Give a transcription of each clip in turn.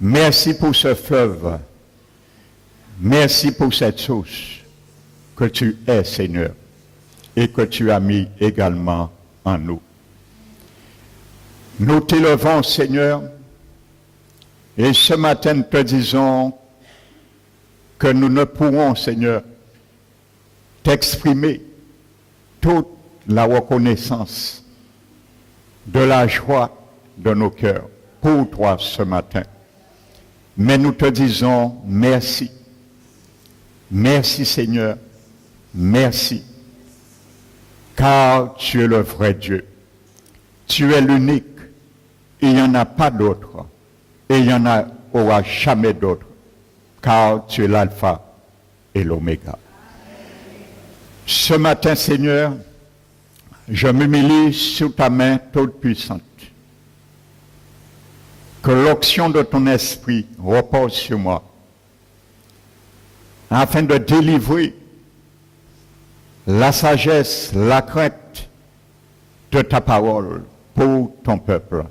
Merci pour ce fleuve. Merci pour cette source que tu es, Seigneur, et que tu as mis également en nous. Nous t'élevons, Seigneur, et ce matin, nous te disons que nous ne pourrons, Seigneur, t'exprimer toute la reconnaissance de la joie de nos cœurs pour toi ce matin. Mais nous te disons merci. Merci Seigneur, merci. Car tu es le vrai Dieu. Tu es l'unique. Il n'y en a pas d'autre. Et il n'y en aura jamais d'autre. Car tu es l'alpha et l'oméga. Ce matin Seigneur, je m'humilie sous ta main toute puissante. Que l'onction de ton esprit repose sur moi, afin de délivrer la sagesse, la crainte de ta parole pour ton peuple.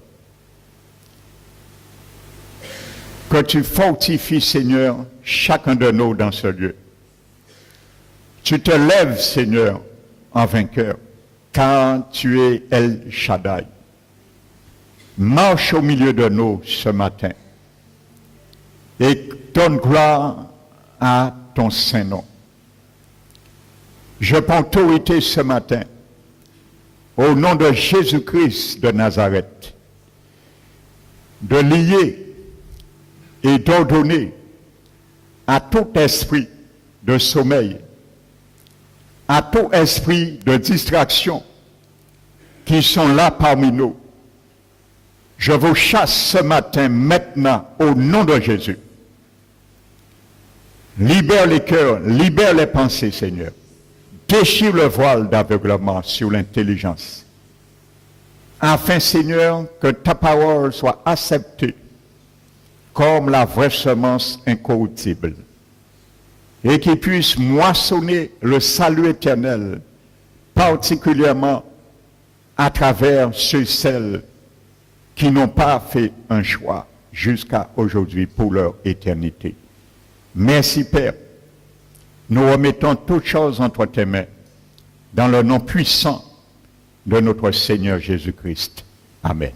Que tu fortifies, Seigneur, chacun de nous dans ce lieu. Tu te lèves, Seigneur, en vainqueur, car tu es El Shaddai. Marche au milieu de nous ce matin et donne gloire à ton Saint-Nom. Je prends autorité ce matin au nom de Jésus-Christ de Nazareth de lier et d'ordonner à tout esprit de sommeil, à tout esprit de distraction qui sont là parmi nous. Je vous chasse ce matin, maintenant, au nom de Jésus. Libère les cœurs, libère les pensées, Seigneur. Déchire le voile d'aveuglement sur l'intelligence. Afin, Seigneur, que ta parole soit acceptée comme la vraie semence incorruptible. Et qu'il puisse moissonner le salut éternel, particulièrement à travers ceux et celles qui n'ont pas fait un choix jusqu'à aujourd'hui pour leur éternité. Merci Père. Nous remettons toutes choses entre tes mains dans le nom puissant de notre Seigneur Jésus-Christ. Amen.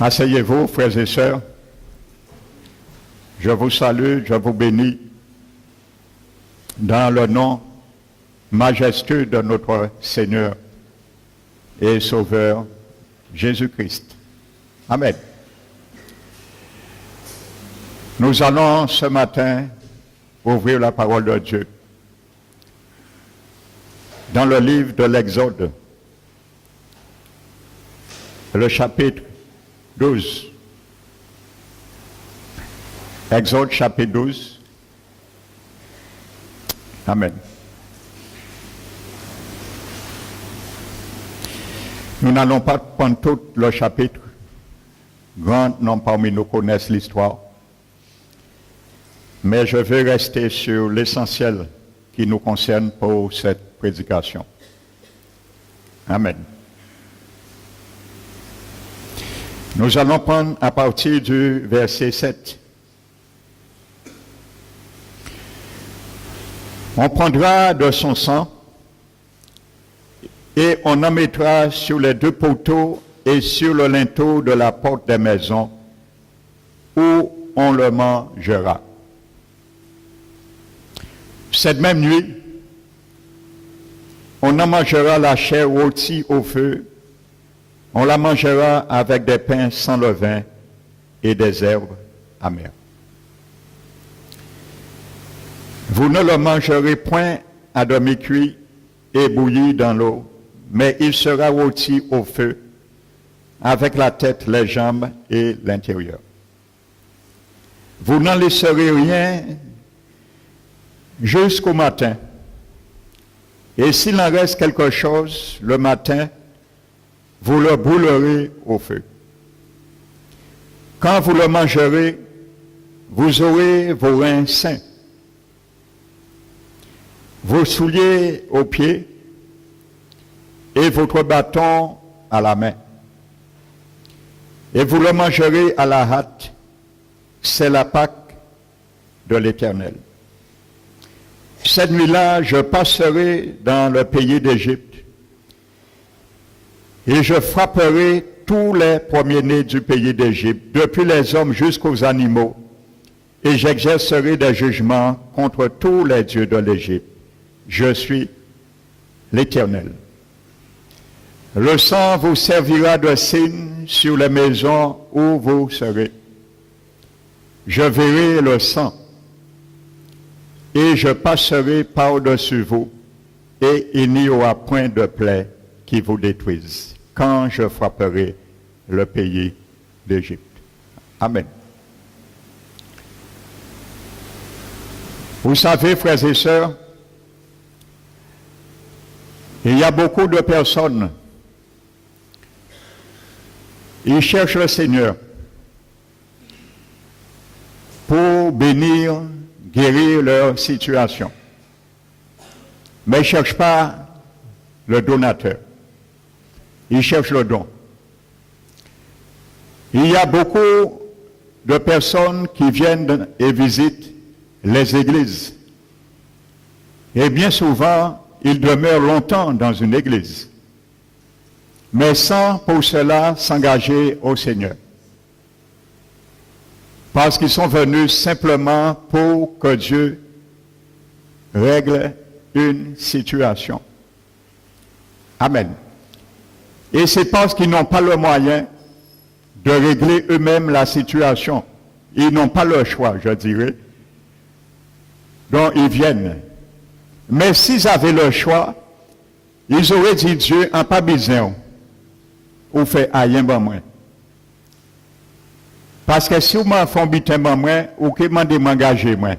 Asseyez-vous, frères et sœurs. Je vous salue, je vous bénis dans le nom majestueux de notre Seigneur et Sauveur Jésus-Christ. Amen. Nous allons ce matin ouvrir la parole de Dieu dans le livre de l'Exode, le chapitre 12. Exode chapitre 12. Amen. Nous n'allons pas prendre tout le chapitre. Grand nombre parmi nous connaissent l'histoire. Mais je vais rester sur l'essentiel qui nous concerne pour cette prédication. Amen. Nous allons prendre à partir du verset 7. On prendra de son sang et on en mettra sur les deux poteaux et sur le linteau de la porte des maisons où on le mangera. Cette même nuit, on en mangera la chair rôtie au feu, on la mangera avec des pains sans levain et des herbes amères. Vous ne le mangerez point à demi-cuit et bouilli dans l'eau, mais il sera rôti au feu, avec la tête, les jambes et l'intérieur. Vous n'en laisserez rien jusqu'au matin. Et s'il en reste quelque chose le matin, vous le brûlerez au feu. Quand vous le mangerez, vous aurez vos reins sains, vos souliers aux pieds et votre bâton à la main. et vous le mangerez à la hâte. C'est la Pâque de l'Éternel. Cette nuit-là, je passerai dans le pays d'Égypte et je frapperai tous les premiers-nés du pays d'Égypte, depuis les hommes jusqu'aux animaux, et j'exercerai des jugements contre tous les dieux de l'Égypte. Je suis l'Éternel. Le sang vous servira de signe sur les maisons où vous serez. Je verrai le sang et je passerai par-dessus vous, et il n'y aura point de plaie qui vous détruise, quand je frapperai le pays d'Égypte. Amen. Vous savez, frères et sœurs, il y a beaucoup de personnes, ils cherchent le Seigneur pour bénir, guérir leur situation. Mais ils ne cherchent pas le donateur. Ils cherchent le don. Il y a beaucoup de personnes qui viennent et visitent les églises. Et bien souvent, ils demeurent longtemps dans une église, mais sans pour cela s'engager au Seigneur. Parce qu'ils sont venus simplement pour que Dieu règle une situation. Amen. Et c'est parce qu'ils n'ont pas le moyen de régler eux-mêmes la situation. Ils n'ont pas le choix, je dirais. Donc ils viennent. Mais s'ils avaient le choix, ils auraient dit Dieu en pas besoin ou fait rien bon moins. Parce que si vous m'en font bitin bon moins, ou que demandez m'engager moins.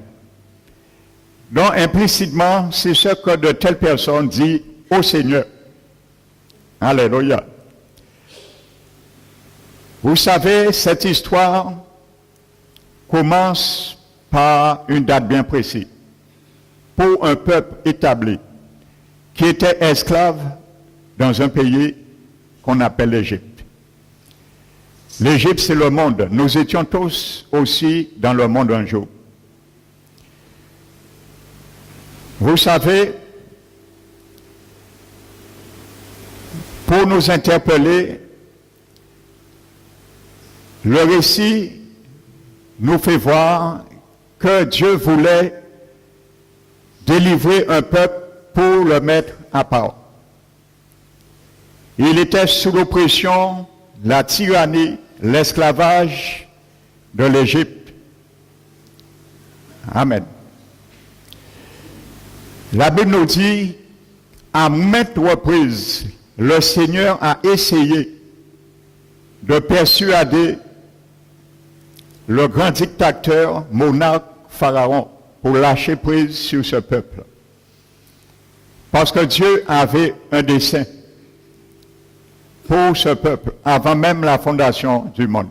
Donc implicitement, c'est ce que de telles personnes disent au Seigneur. Alléluia. Vous savez, cette histoire commence par une date bien précise. Pour un peuple établi qui était esclave dans un pays qu'on appelle l'Égypte. L'Égypte, c'est le monde. Nous étions tous aussi dans le monde un jour. Vous savez, pour nous interpeller, le récit nous fait voir que Dieu voulait délivrer un peuple pour le mettre à part. Il était sous l'oppression, la tyrannie, l'esclavage de l'Égypte. Amen. La Bible nous dit, à maintes reprises, le Seigneur a essayé de persuader le grand dictateur, monarque, Pharaon, pour lâcher prise sur ce peuple. Parce que Dieu avait un dessein pour ce peuple, avant même la fondation du monde.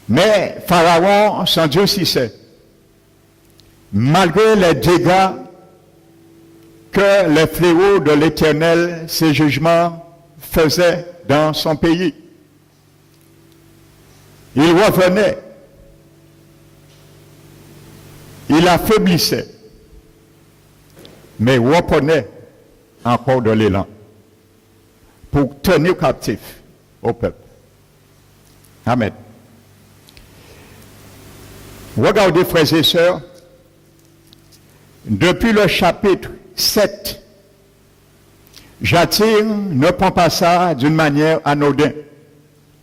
Mais Pharaon s'endurcissait. Malgré les dégâts que les fléaux de l'Éternel, ses jugements, faisaient dans son pays. Il revenait. Il affaiblissait, mais reprenait encore de l'élan pour tenir captif au peuple. Amen. Regardez, frères et sœurs, depuis le chapitre 7, j'attire, ne prends pas ça d'une manière anodine.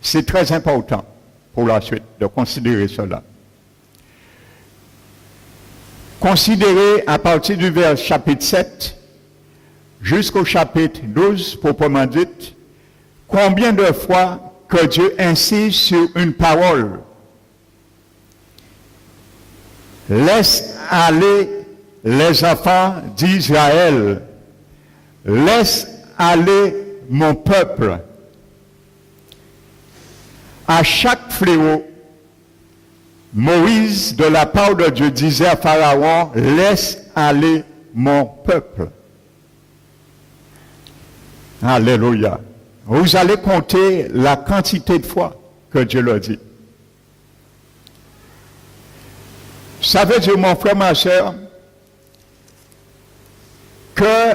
C'est très important pour la suite de considérer cela. Considérez à partir du vers chapitre 7 jusqu'au chapitre 12, proprement dit, combien de fois que Dieu insiste sur une parole. Laisse aller les enfants d'Israël. Laisse aller mon peuple. À chaque fléau, Moïse, de la part de Dieu, disait à Pharaon, laisse aller mon peuple. Alléluia. vous allez compter la quantité de fois que Dieu l'a dit. Ça veut dire, mon frère, ma soeur, que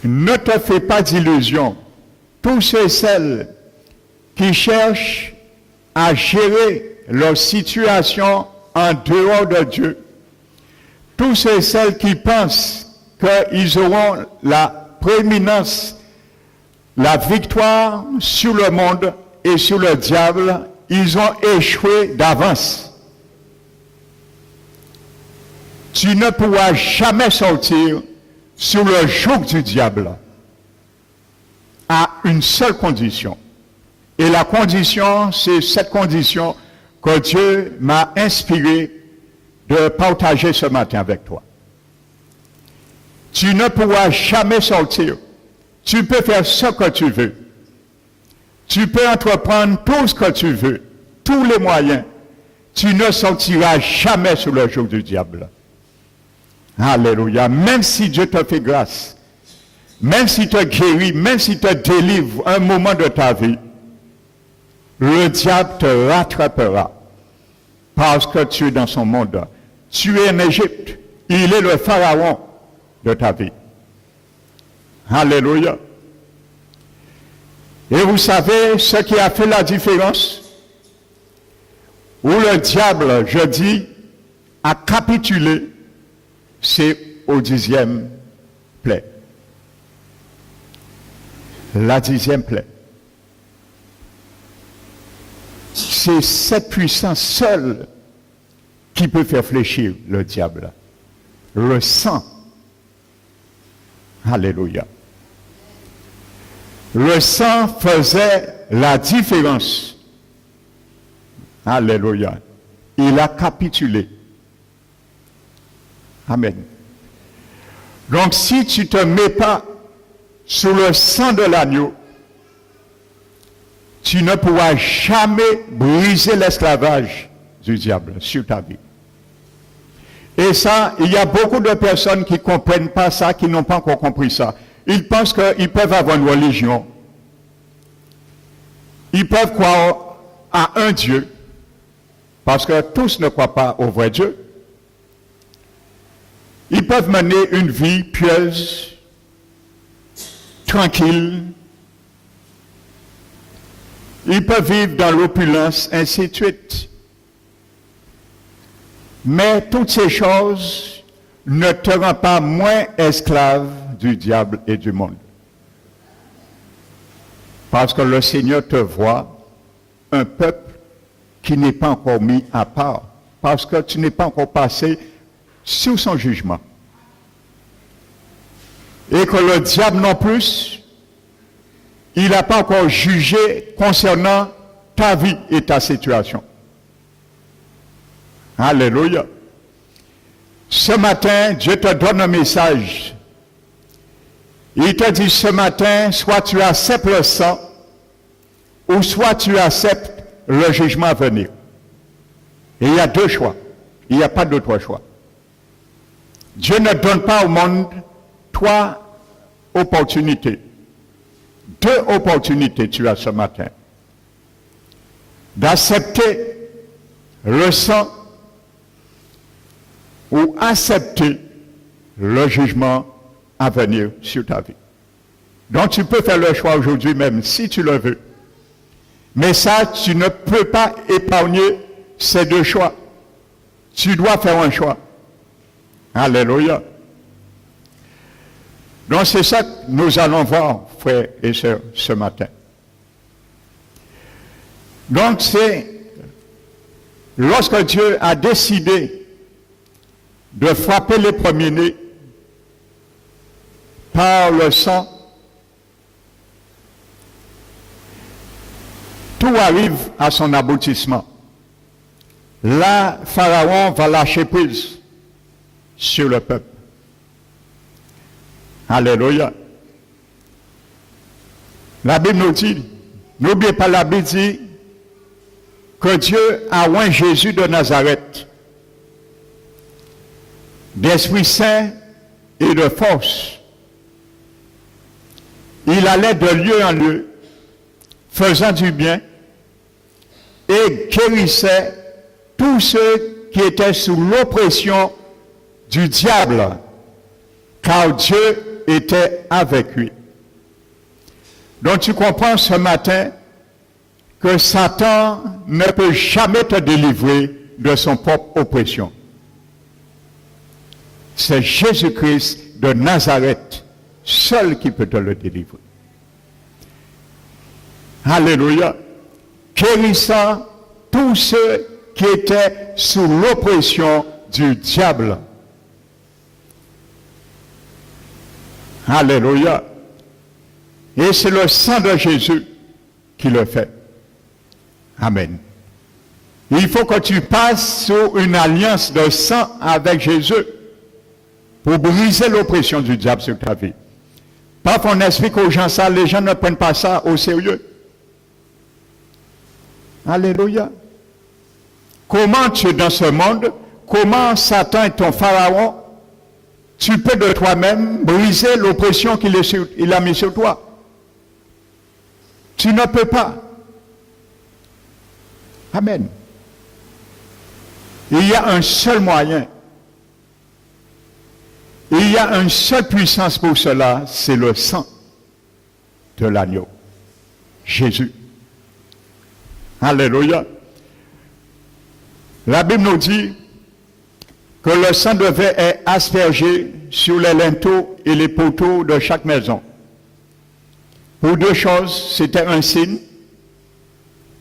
ne te fais pas d'illusions. Tous ceux et celles qui cherchent à gérer leur situation en dehors de Dieu, tous ceux et celles qui pensent qu'ils auront la prééminence, la victoire sur le monde et sur le diable, ils ont échoué d'avance. Tu ne pourras jamais sortir sur le joug du diable à une seule condition. Et la condition, c'est cette condition que Dieu m'a inspiré de partager ce matin avec toi. Tu ne pourras jamais sortir. Tu peux faire ce que tu veux. Tu peux entreprendre tout ce que tu veux, tous les moyens. Tu ne sortiras jamais sur le joug du diable. Alléluia. Même si Dieu te fait grâce, même s'il te guérit, même s'il te délivre un moment de ta vie, le diable te rattrapera parce que tu es dans son monde. Tu es en Égypte. Il est le pharaon de ta vie. Alléluia. Et vous savez ce qui a fait la différence? Où le diable, je dis, a capitulé, c'est au 10e plaie. La 10e plaie. C'est cette puissance seule qui peut faire fléchir le diable. Le sang. Alléluia. Le sang faisait la différence. Alléluia. Il a capitulé. Amen. Donc si tu ne te mets pas sous le sang de l'agneau, tu ne pourras jamais briser l'esclavage du diable sur ta vie. Et ça, il y a beaucoup de personnes qui ne comprennent pas ça, qui n'ont pas encore compris ça. Ils pensent qu'ils peuvent avoir une religion. Ils peuvent croire à un Dieu, parce que tous ne croient pas au vrai Dieu. Ils peuvent mener une vie pieuse, tranquille. Ils peuvent vivre dans l'opulence, ainsi de suite. Mais toutes ces choses ne te rendent pas moins esclave du diable et du monde. Parce que le Seigneur te voit un peuple qui n'est pas encore mis à part. Parce que tu n'es pas encore passé sous son jugement. Et que le diable non plus, il n'a pas encore jugé concernant ta vie et ta situation. Alléluia. Ce matin, Dieu te donne un message. Il te dit ce matin, soit tu acceptes le sang, ou soit tu acceptes le jugement à venir. Et il y a deux choix. Il n'y a pas d'autre choix. Dieu ne donne pas au monde trois opportunités. Deux opportunités tu as ce matin. D'accepter le sang ou accepter le jugement à venir sur ta vie. Donc tu peux faire le choix aujourd'hui même si tu le veux. Mais ça, tu ne peux pas épargner ces deux choix. Tu dois faire un choix. Alléluia. Donc c'est ça que nous allons voir, frères et sœurs, ce matin. Donc c'est lorsque Dieu a décidé de frapper les premiers-nés par le sang, tout arrive à son aboutissement. Là, Pharaon va lâcher prise sur le peuple. Alléluia. La Bible nous dit, n'oubliez pas, la Bible dit que Dieu a oint Jésus de Nazareth d'Esprit Saint et de force. il allait de lieu en lieu, faisant du bien, et guérissait tous ceux qui étaient sous l'oppression du diable, car Dieu était avec lui. Donc tu comprends ce matin que Satan ne peut jamais te délivrer de son propre oppression. C'est Jésus-Christ de Nazareth seul qui peut te le délivrer. Alléluia. Guérissant tous ceux qui étaient sous l'oppression du diable. Alléluia. Et c'est le sang de Jésus qui le fait. Amen. Il faut que tu passes sur une alliance de sang avec Jésus pour briser l'oppression du diable sur ta vie. Parfois on explique aux gens ça, les gens ne prennent pas ça au sérieux. Alléluia. Comment tu es dans ce monde, comment Satan est ton pharaon, tu peux de toi-même briser l'oppression qu'il a mis sur toi. Tu ne peux pas. Amen. Il y a un seul moyen. Il y a une seule puissance pour cela, c'est le sang de l'agneau. Jésus. Alléluia. La Bible nous dit que le sang devait être aspergé sur les linteaux et les poteaux de chaque maison. Pour deux choses, c'était un signe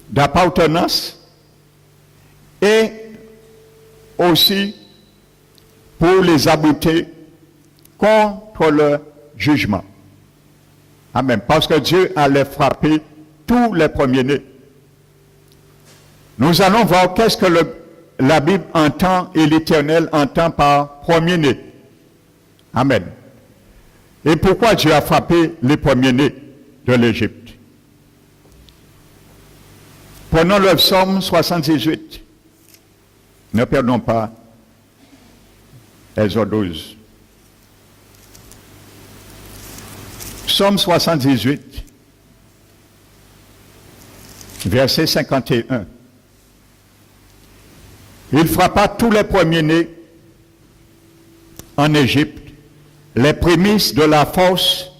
d'appartenance et aussi pour les abriter contre le jugement. Amen. Parce que Dieu allait frapper tous les premiers-nés. Nous allons voir qu'est-ce que la Bible entend et l'Éternel entend par premier-né. Amen. Et pourquoi Dieu a frappé les premiers-nés de l'Égypte? Prenons le psaume 78. Ne perdons pas Exode 12. Psaume 78, verset 51. Il frappa tous les premiers-nés en Égypte, les prémices de la force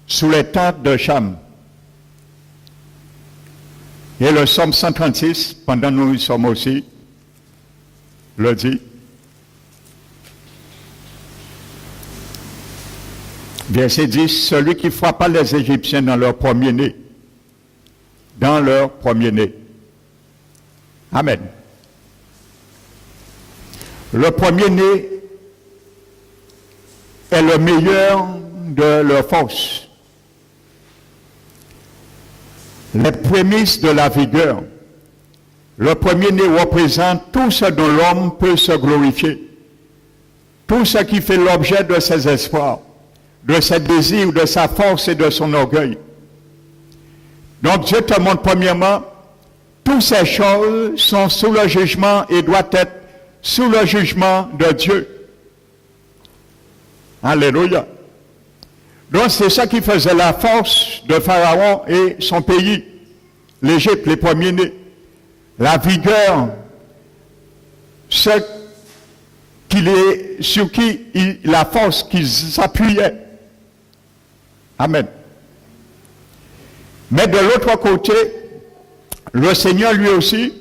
sous les tentes de Cham. Et le psaume 136, pendant nous y sommes aussi, le dit. Verset 10, celui qui frappa les Égyptiens dans leur premier-né. Dans leur premier-né. Amen. Le premier-né est le meilleur de leur force. Les prémices de la vigueur. Le premier-né représente tout ce dont l'homme peut se glorifier. Tout ce qui fait l'objet de ses espoirs, de ses désirs, de sa force et de son orgueil. Donc Dieu te montre premièrement, toutes ces choses sont sous le jugement et doivent être sous le jugement de Dieu. Alléluia. Donc c'est ça qui faisait la force de Pharaon et son pays, l'Égypte, les premiers-nés. La vigueur, ce sur qui la force qu'ils s'appuyaient. Amen. Mais de l'autre côté, le Seigneur lui aussi,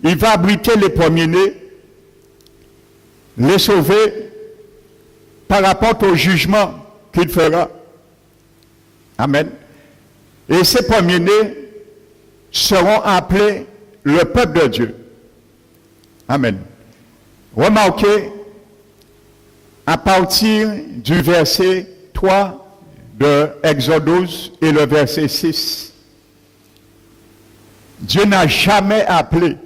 il va abriter les premiers-nés, les sauver par rapport au jugement qu'il fera. Amen. Et ces premiers-nés seront appelés le peuple de Dieu. Amen. Remarquez, à partir du verset 3 de Exode 12 et le verset 6, Dieu n'a jamais appelé,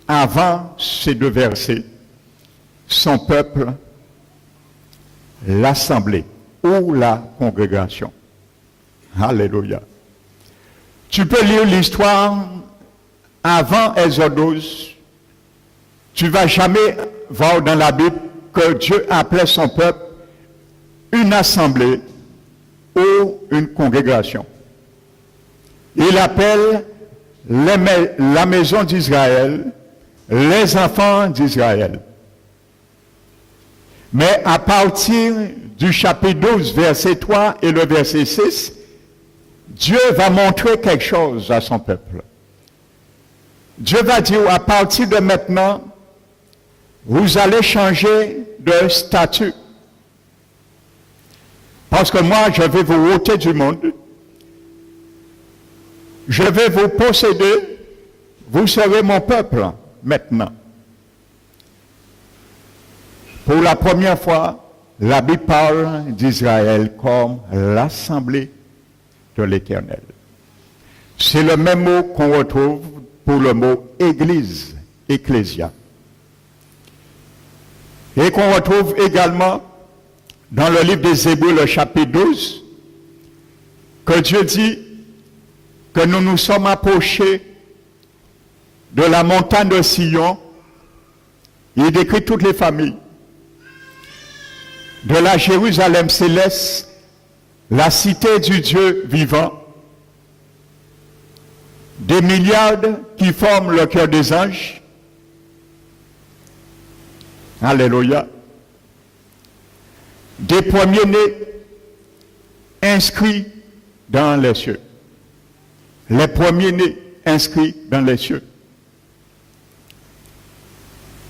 avant ces deux versets, son peuple l'assemblée ou la congrégation. Alléluia. Tu peux lire l'histoire avant Exode 12. Tu ne vas jamais voir dans la Bible que Dieu appelait son peuple une assemblée ou une congrégation. Il appelle la maison d'Israël, les enfants d'Israël. Mais à partir du chapitre 12, verset 3 et le verset 6, Dieu va montrer quelque chose à son peuple. Dieu va dire, à partir de maintenant, vous allez changer de statut. Parce que moi, je vais vous ôter du monde. Je vais vous posséder. Vous serez mon peuple maintenant. Pour la première fois, la Bible parle d'Israël comme l'assemblée de l'Éternel. C'est le même mot qu'on retrouve pour le mot église, ecclésia. Et qu'on retrouve également dans le livre des Hébreux, le chapitre 12, que Dieu dit que nous nous sommes approchés de la montagne de Sion. Il décrit toutes les familles. De la Jérusalem céleste, la cité du Dieu vivant, des milliards qui forment le cœur des anges. Alléluia. Des premiers-nés inscrits dans les cieux. Les premiers-nés inscrits dans les cieux.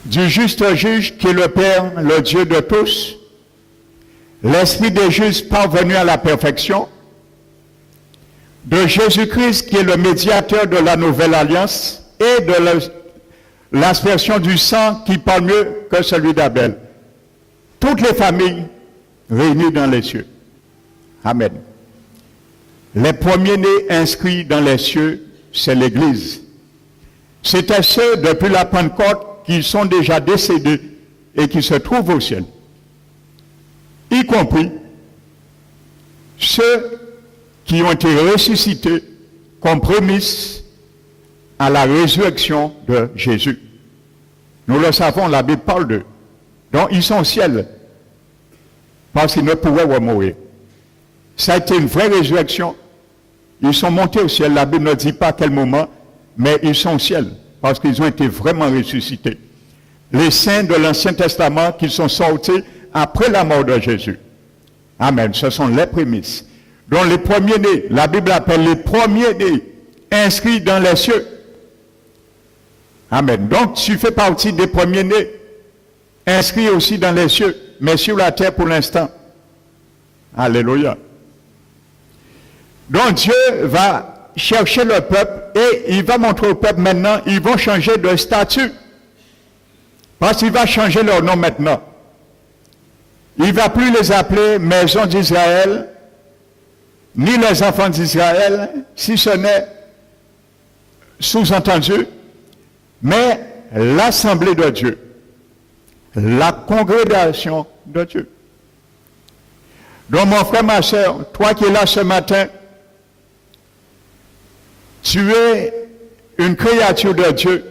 Du juste juge qui est le Père, le Dieu de tous, l'Esprit des justes parvenu à la perfection, de Jésus-Christ qui est le médiateur de la nouvelle alliance et de l'aspersion du sang qui parle mieux que celui d'Abel. Toutes les familles réunies dans les cieux. Amen. Les premiers-nés inscrits dans les cieux, c'est l'Église. C'était ceux depuis la Pentecôte qui sont déjà décédés et qui se trouvent au ciel. Y compris ceux qui ont été ressuscités comme prémisse à la résurrection de Jésus. Nous le savons, la Bible parle d'eux. Donc ils sont au ciel parce qu'ils ne pouvaient pas mourir. Ça a été une vraie résurrection. Ils sont montés au ciel. La Bible ne dit pas à quel moment, mais ils sont au ciel parce qu'ils ont été vraiment ressuscités. Les saints de l'Ancien Testament qui sont sortis après la mort de Jésus. Amen. Ce sont les prémices. Donc les premiers-nés, la Bible appelle les premiers-nés inscrits dans les cieux. Amen. Donc tu fais partie des premiers-nés inscrits aussi dans les cieux, mais sur la terre pour l'instant. Alléluia. Donc Dieu va chercher le peuple et il va montrer au peuple maintenant, ils vont changer de statut. Parce qu'il va changer leur nom maintenant. Il ne va plus les appeler maison d'Israël, ni les enfants d'Israël, si ce n'est sous-entendu, mais l'assemblée de Dieu, la congrégation de Dieu. Donc mon frère, ma soeur, toi qui es là ce matin, tu es une créature de Dieu.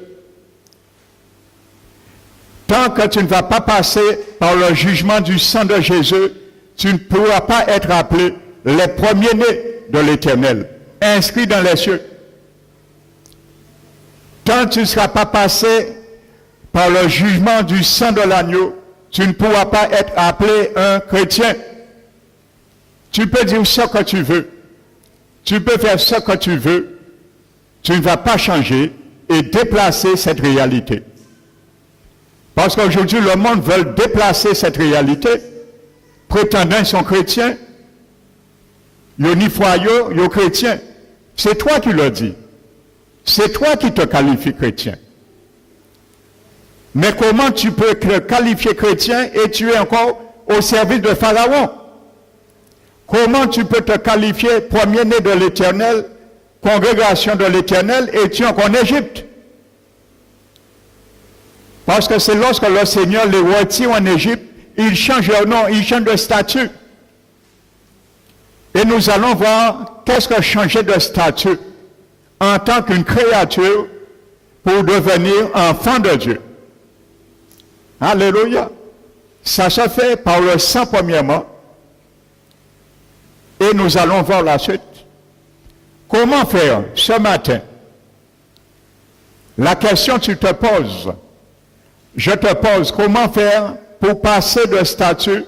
Tant que tu ne vas pas passer par le jugement du sang de Jésus, tu ne pourras pas être appelé les premiers-nés de l'Éternel, inscrits dans les cieux. Tant que tu ne seras pas passé par le jugement du sang de l'agneau, tu ne pourras pas être appelé un chrétien. Tu peux dire ce que tu veux. Tu peux faire ce que tu veux. Tu ne vas pas changer et déplacer cette réalité. Parce qu'aujourd'hui, le monde veut déplacer cette réalité, prétendant qu'ils sont chrétiens. Ils ni foi, ils sont chrétiens. C'est toi qui le dis. C'est toi qui te qualifies chrétien. Mais comment tu peux te qualifier chrétien et tu es encore au service de Pharaon? Comment tu peux te qualifier premier-né de l'Éternel, congrégation de l'Éternel, et tu es encore en Égypte? Parce que c'est lorsque le Seigneur les retire en Égypte, il change leur nom, il change de statut. Et nous allons voir qu'est-ce que changer de statut en tant qu'une créature pour devenir enfant de Dieu. Alléluia. Ça se fait par le sang premièrement. Et nous allons voir la suite. Comment faire ce matin? La question que tu te poses, je te pose, comment faire pour passer de statut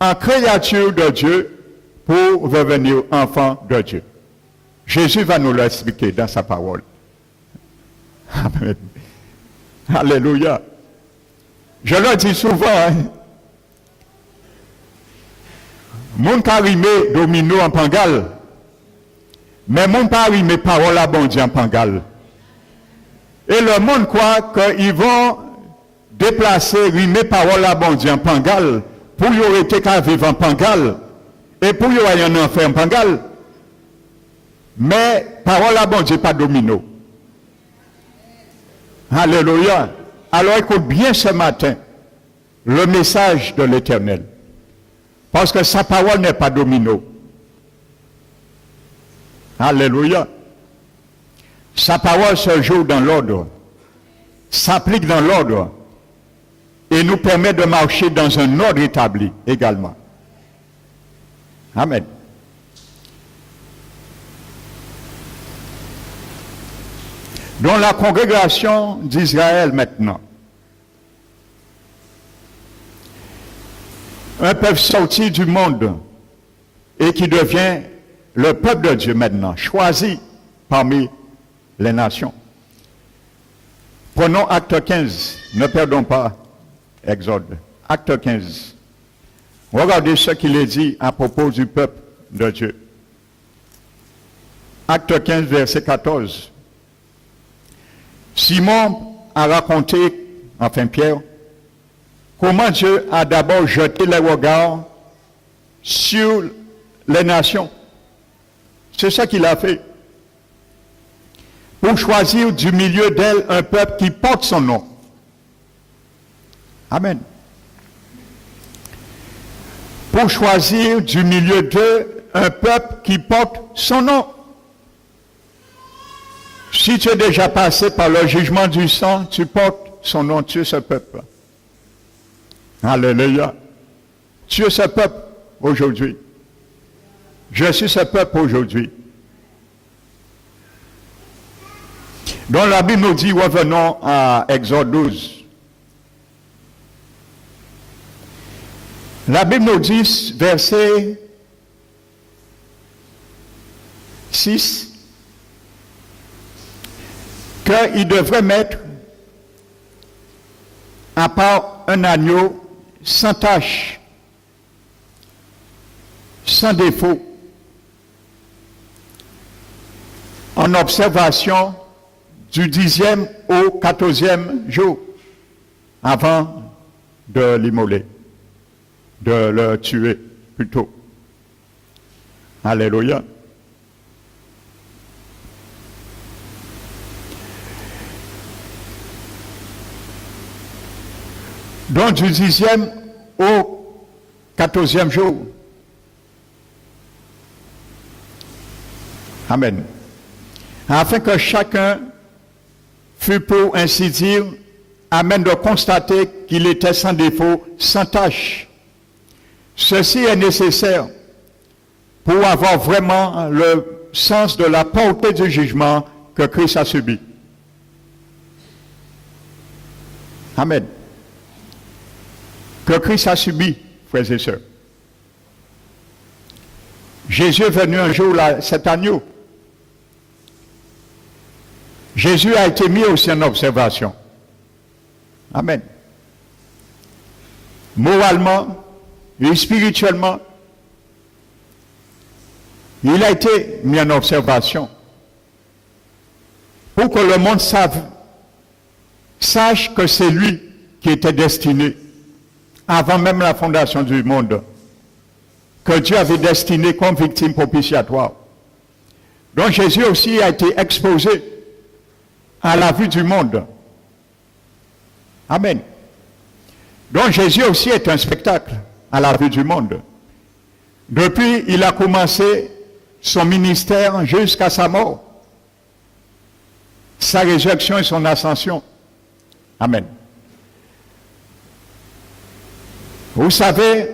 en créature de Dieu pour devenir enfant de Dieu? Jésus va nous l'expliquer dans sa parole. Amen. Alléluia. Je le dis souvent, hein? Moun ka rime domino en pangal, mais moun pas rime parole à bon Dieu en pangal. Et le monde croit qu'ils vont déplacer, rimer parole à bon Dieu en pangal, pour y arrêter qu'à vivre en pangal, et pour y avoir un enfer en pangal. Mais parole à bon Dieu pas domino. Alléluia. Alors écoute bien ce matin le message de l'Éternel. Parce que sa parole n'est pas domino. Alléluia. Sa parole se joue dans l'ordre, s'applique dans l'ordre et nous permet de marcher dans un ordre établi également. Amen. Dans la congrégation d'Israël maintenant, un peuple sorti du monde et qui devient le peuple de Dieu maintenant, choisi parmi les nations. Prenons acte 15, ne perdons pas Exode. Acte 15. Regardez ce qu'il est dit à propos du peuple de Dieu. Acte 15, verset 14. Simon a raconté, enfin Pierre, comment Dieu a d'abord jeté les regards sur les nations. C'est ça qu'il a fait. Pour choisir du milieu d'elles un peuple qui porte son nom. Amen. Pour choisir du milieu d'eux un peuple qui porte son nom. Si tu es déjà passé par le jugement du sang, tu portes son nom, tu es ce peuple. Alléluia. Tu es ce peuple aujourd'hui. Je suis ce peuple aujourd'hui. Donc la Bible nous dit, revenons à Exode 12. La Bible nous dit, verset 6, qu'il devrait mettre à part un agneau sans tache, sans défaut, en observation du 10e au 14e jour, avant de l'immoler, de le tuer plutôt. Alléluia. Donc du 10e au 14e jour. Amen. Afin que chacun fût, pour ainsi dire, amène de constater qu'il était sans défaut, sans tache. Ceci est nécessaire pour avoir vraiment le sens de la portée du jugement que Christ a subi. Amen. Que Christ a subi, frères et sœurs. Jésus est venu un jour, là, cet agneau. Jésus a été mis aussi en observation. Amen. Moralement et spirituellement, il a été mis en observation pour que le monde sache que c'est lui qui était destiné, avant même la fondation du monde, que Dieu avait destiné comme victime propitiatoire. Donc Jésus aussi a été exposé à la vue du monde. Amen. Donc Jésus aussi est un spectacle à la vue du monde. Depuis, il a commencé son ministère jusqu'à sa mort, sa résurrection et son ascension. Amen. Vous savez,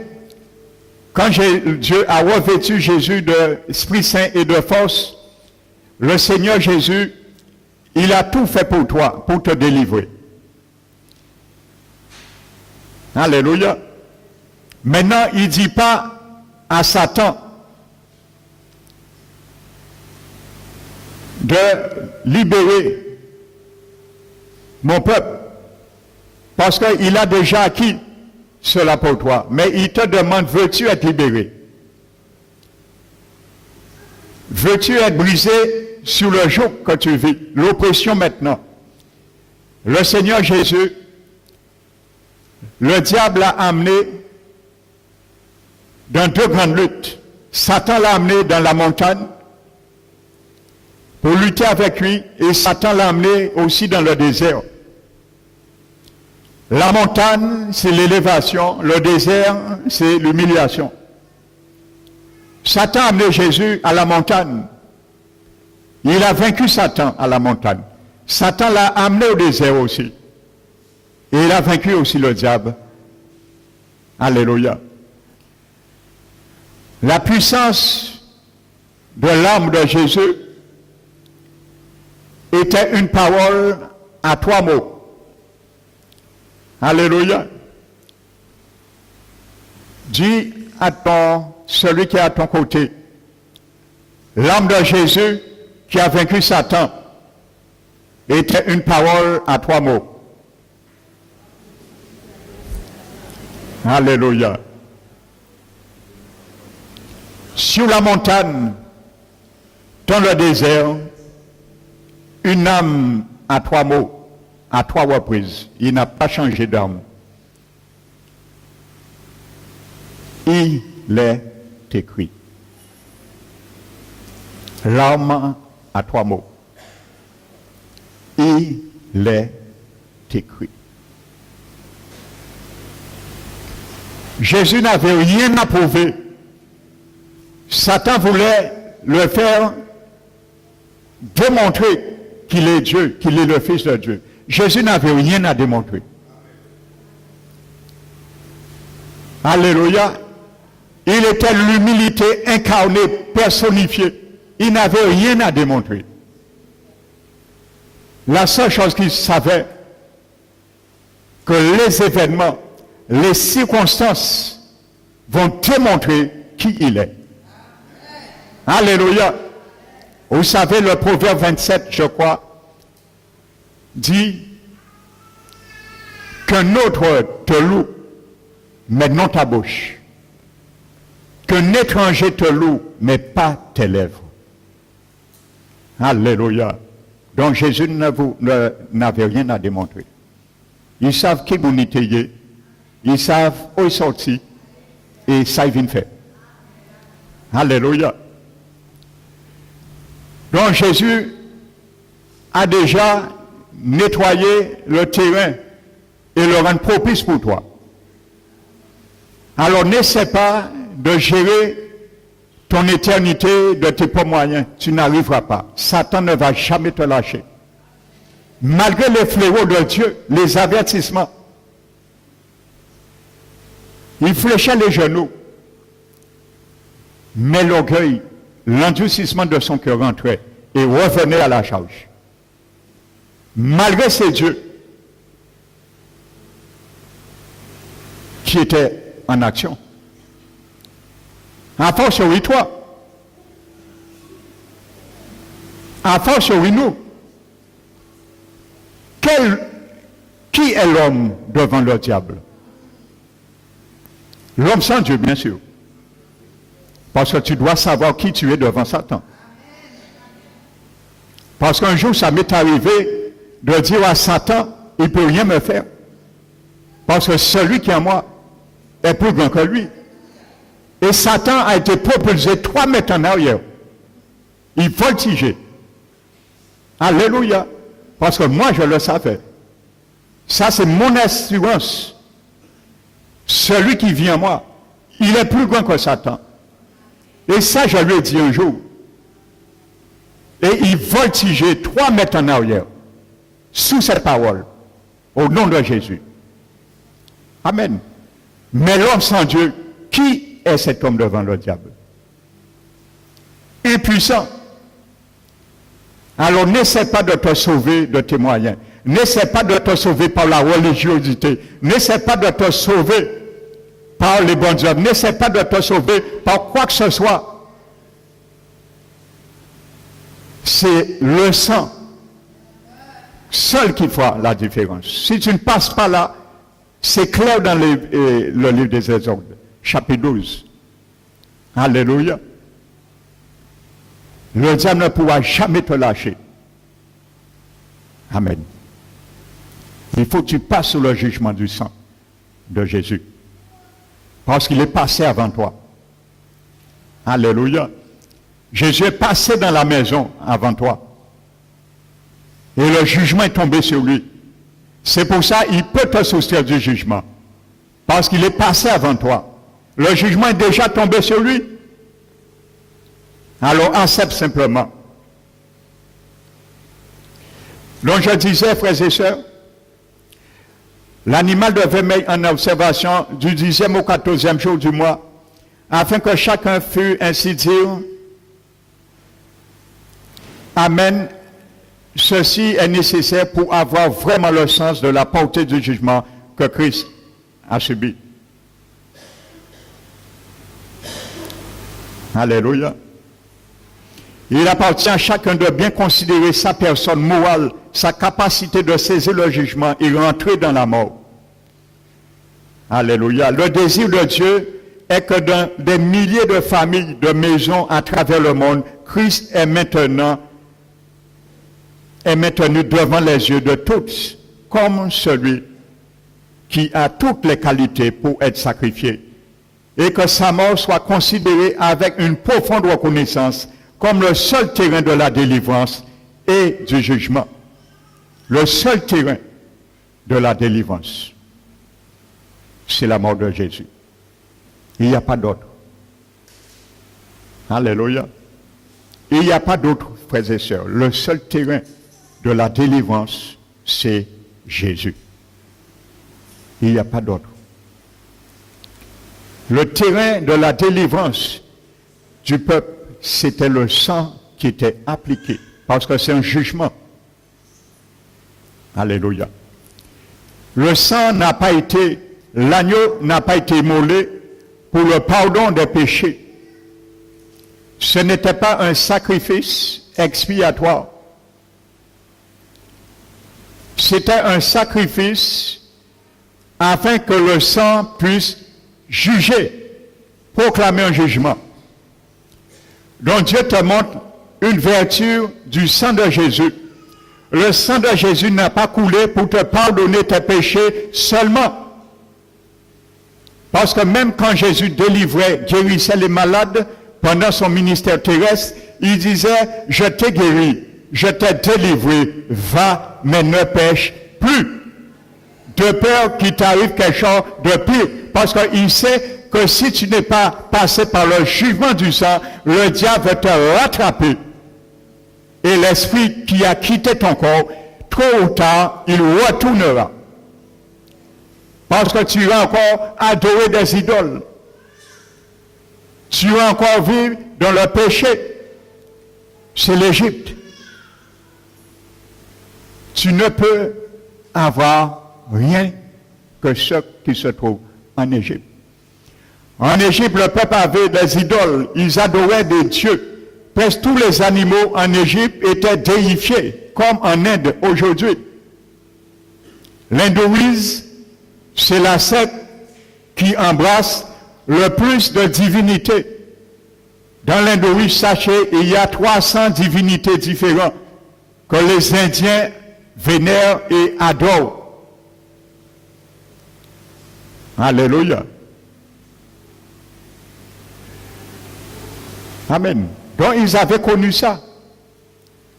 quand Dieu a revêtu Jésus d'Esprit Saint et de force, le Seigneur Jésus, il a tout fait pour toi, pour te délivrer. Alléluia. Maintenant, il ne dit pas à Satan de libérer mon peuple, parce qu'il a déjà acquis cela pour toi. Mais il te demande, veux-tu être libéré? Veux-tu être brisé sur le joug que tu vis, l'oppression maintenant? Le Seigneur Jésus, le diable l'a amené dans deux grandes luttes. Satan l'a amené dans la montagne pour lutter avec lui, et Satan l'a amené aussi dans le désert. La montagne, c'est l'élévation. Le désert, c'est l'humiliation. Satan a amené Jésus à la montagne. Il a vaincu Satan à la montagne. Satan l'a amené au désert aussi. Et il a vaincu aussi le diable. Alléluia. La puissance de l'âme de Jésus était une parole à 3 mots. Alléluia. Dis à celui qui est à ton côté, l'âme de Jésus qui a vaincu Satan était une parole à 3 mots. Alléluia. Sur la montagne, dans le désert, une âme à 3 mots. À 3 reprises. Il n'a pas changé d'âme. Il est écrit. L'âme à 3 mots. Il est écrit. Jésus n'avait rien à prouver. Satan voulait le faire démontrer qu'il est Dieu, qu'il est le Fils de Dieu. Jésus n'avait rien à démontrer. Alléluia. Il était l'humilité incarnée, personnifiée. Il n'avait rien à démontrer. La seule chose qu'il savait, que les événements, les circonstances vont démontrer qui il est. Alléluia. Vous savez, le proverbe 27, je crois, dit qu'un autre te loue, mais non ta bouche. Qu'un étranger te loue, mais pas tes lèvres. Alléluia. Donc Jésus n'avait rien à démontrer. Ils savent qui vous étiez, ils savent où ils sont sortis, et ça ils viennent faire. Alléluia. Donc Jésus a déjà nettoyé le terrain et le rendre propice pour toi. Alors n'essaie pas de gérer ton éternité de tes propres moyens. Tu n'arriveras pas. Satan ne va jamais te lâcher. Malgré les fléaux de Dieu, les avertissements, il fléchait les genoux. Mais l'orgueil, l'endurcissement de son cœur rentrait et revenait à la charge. Malgré ces dieux qui étaient en action. À force, oui, toi. À force, oui, nous. Qui est l'homme devant le diable? L'homme sans Dieu, bien sûr. Parce que tu dois savoir qui tu es devant Satan. Parce qu'un jour, ça m'est arrivé de dire à Satan, il ne peut rien me faire. Parce que celui qui est en moi est plus grand que lui. Et Satan a été propulsé 3 mètres en arrière. Il voltigeait. Alléluia. Parce que moi, je le savais. Ça, c'est mon assurance. Celui qui vient en moi, il est plus grand que Satan. Et ça, je lui ai dit un jour. Et il voltigeait 3 mètres en arrière. Sous cette parole. Au nom de Jésus. Amen. Mais l'homme sans Dieu, qui est cet homme devant le diable? Impuissant. Alors n'essaie pas de te sauver de tes moyens. N'essaie pas de te sauver par la religiosité. N'essaie pas de te sauver par les bonnes œuvres. N'essaie pas de te sauver par quoi que ce soit. C'est le sang seul qui fera la différence. Si tu ne passes pas là, c'est clair dans le livre des Exodes, chapitre 12. Alléluia. Le diable ne pourra jamais te lâcher. Amen. Il faut que tu passes sous le jugement du sang de Jésus. Parce qu'il est passé avant toi. Alléluia. Jésus est passé dans la maison avant toi. Et le jugement est tombé sur lui. C'est pour ça qu'il peut te soustraire du jugement. Parce qu'il est passé avant toi. Le jugement est déjà tombé sur lui. Alors accepte simplement. Donc je disais, frères et sœurs, l'animal devait mettre en observation du 10e au 14e jour du mois, afin que chacun fût ainsi dire, Amen. Ceci est nécessaire pour avoir vraiment le sens de la portée du jugement que Christ a subi. Alléluia. Il appartient à chacun de bien considérer sa personne morale, sa capacité de saisir le jugement et rentrer dans la mort. Alléluia. Le désir de Dieu est que dans des milliers de familles, de maisons à travers le monde, Christ est maintenu devant les yeux de tous, comme celui qui a toutes les qualités pour être sacrifié, et que sa mort soit considérée avec une profonde reconnaissance comme le seul terrain de la délivrance et du jugement. Le seul terrain de la délivrance, c'est la mort de Jésus. Il n'y a pas d'autre. Alléluia. Il n'y a pas d'autre, frères et sœurs. Le seul terrain de la délivrance, c'est Jésus. Il n'y a pas d'autre. Le terrain de la délivrance du peuple, c'était le sang qui était appliqué, parce que c'est un jugement. Alléluia. Le sang n'a pas été, l'agneau n'a pas été immolé pour le pardon des péchés. Ce n'était pas un sacrifice expiatoire. C'était un sacrifice afin que le sang puisse juger, proclamer un jugement. Donc Dieu te montre une vertu du sang de Jésus. Le sang de Jésus n'a pas coulé pour te pardonner tes péchés seulement. Parce que même quand Jésus délivrait, guérissait les malades pendant son ministère terrestre, il disait, je t'ai guéri, je t'ai délivré, va, mais ne pêche plus. De peur qu'il t'arrive quelque chose de pire. Parce qu'il sait que si tu n'es pas passé par le jugement du sang, le diable va te rattraper. Et l'esprit qui a quitté ton corps, tôt ou tard, il retournera. Parce que tu vas encore adorer des idoles. Tu vas encore vivre dans le péché. C'est l'Égypte. Tu ne peux avoir rien que ce qui se trouve en Égypte. En Égypte, le peuple avait des idoles. Ils adoraient des dieux. Presque tous les animaux en Égypte étaient déifiés, comme en Inde aujourd'hui. L'hindouisme, c'est la secte qui embrasse le plus de divinités. Dans l'hindouisme, sachez, il y a 300 divinités différentes que les Indiens vénèrent et adorent. Alléluia. Amen. Donc ils avaient connu ça.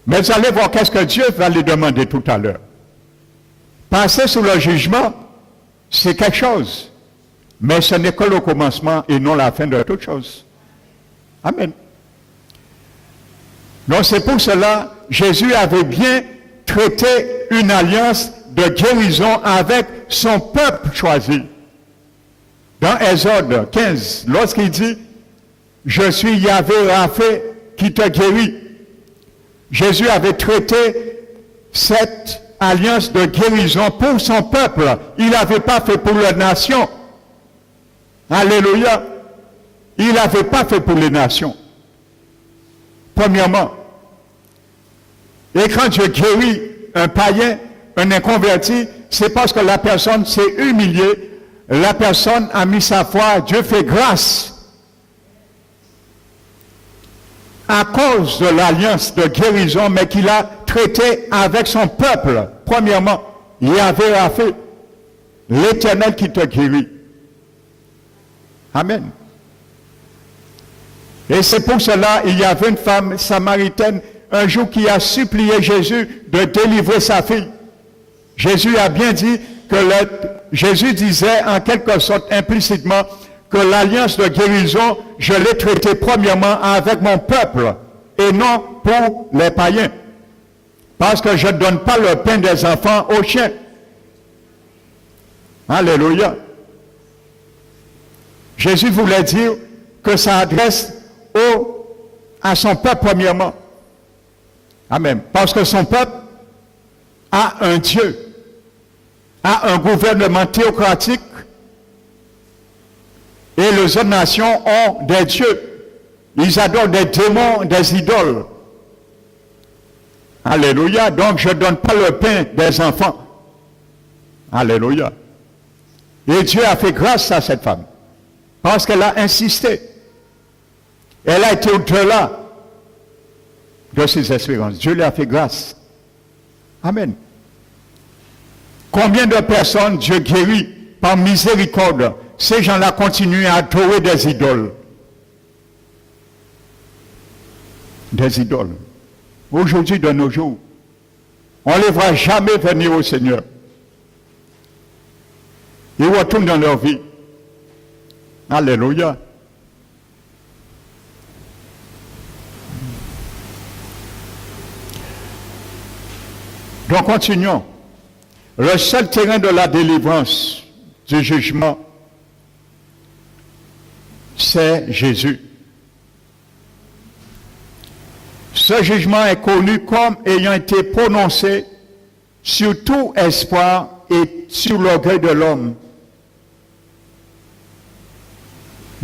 Mais vous allez voir qu'est-ce que Dieu va les demander tout à l'heure. Passer sous le jugement, c'est quelque chose. Mais ce n'est que le commencement et non la fin de toute chose. Amen. Donc c'est pour cela, Jésus avait bien traité une alliance de guérison avec son peuple choisi. Dans Exode 15, lorsqu'il dit « Je suis Yahvé Rapha qui te guérit », Jésus avait traité cette alliance de guérison pour son peuple. Il n'avait pas fait pour la nation. Alléluia. Il n'avait pas fait pour les nations. Premièrement, et quand Dieu guérit un païen, un inconverti, c'est parce que la personne s'est humiliée, la personne a mis sa foi, Dieu fait grâce. À cause de l'alliance de guérison, mais qu'il a traité avec son peuple. Premièrement, Yahvé Rapha, l'Éternel qui te guérit. Amen. Et c'est pour cela, il y avait une femme samaritaine un jour qui a supplié Jésus de délivrer sa fille. Jésus a bien dit que Jésus disait en quelque sorte implicitement que l'alliance de guérison, je l'ai traitée premièrement avec mon peuple et non pour les païens. Parce que je ne donne pas le pain des enfants aux chiens. Alléluia. Jésus voulait dire que ça adresse à son peuple premièrement. Amen. Parce que son peuple a un Dieu, a un gouvernement théocratique, et les autres nations ont des dieux. Ils adorent des démons, des idoles. Alléluia. Donc je ne donne pas le pain des enfants. Alléluia. Et Dieu a fait grâce à cette femme. Parce qu'elle a insisté. Elle a été au-delà de ses espérances. Dieu lui a fait grâce. Amen. Combien de personnes Dieu guérit par miséricorde? Ces gens-là continuent à adorer des idoles. Des idoles. Aujourd'hui, de nos jours, on ne les voit jamais venir au Seigneur. Ils retournent dans leur vie. Alléluia. Donc continuons. Le seul terrain de la délivrance, du jugement, c'est Jésus. Ce jugement est connu comme ayant été prononcé sur tout espoir et sur l'orgueil de l'homme.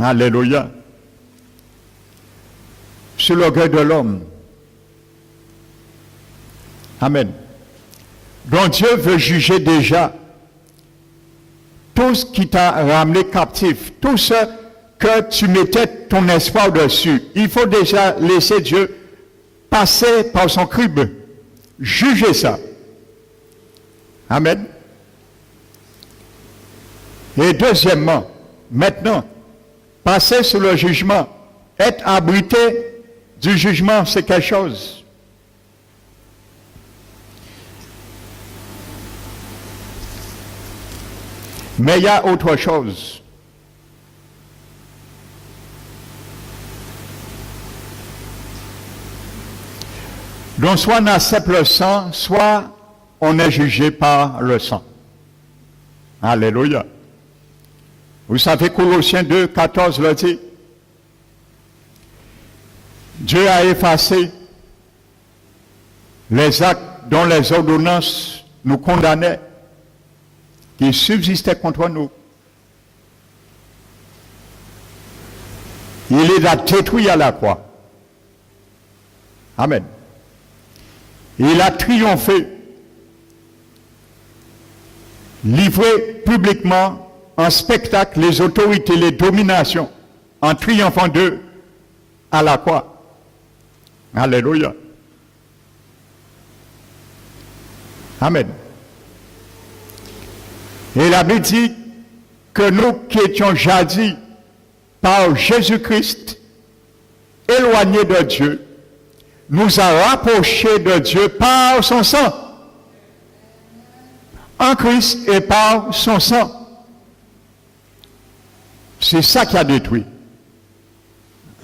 Alléluia. Sur l'orgueil de l'homme. Amen. Donc Dieu veut juger déjà tout ce qui t'a ramené captif, tout ce que tu mettais ton espoir dessus. Il faut déjà laisser Dieu passer par son crible, juger ça. Amen. Et deuxièmement, maintenant, passer sur le jugement, être abrité du jugement, c'est quelque chose. Mais il y a autre chose. Donc soit on accepte le sang, soit on est jugé par le sang. Alléluia. Vous savez, Colossiens 2, 14 le dit. Dieu a effacé les actes dont les ordonnances nous condamnaient, qui subsistaient contre nous. Il les a détruits à la croix. Amen. Il a triomphé, livré publiquement en spectacle les autorités, les dominations, en triomphant d'eux à la croix. Alléluia. Amen. Et la Bible dit que nous qui étions jadis par Jésus-Christ, éloignés de Dieu, nous a rapprochés de Dieu par son sang. En Christ et par son sang. C'est ça qui a détruit.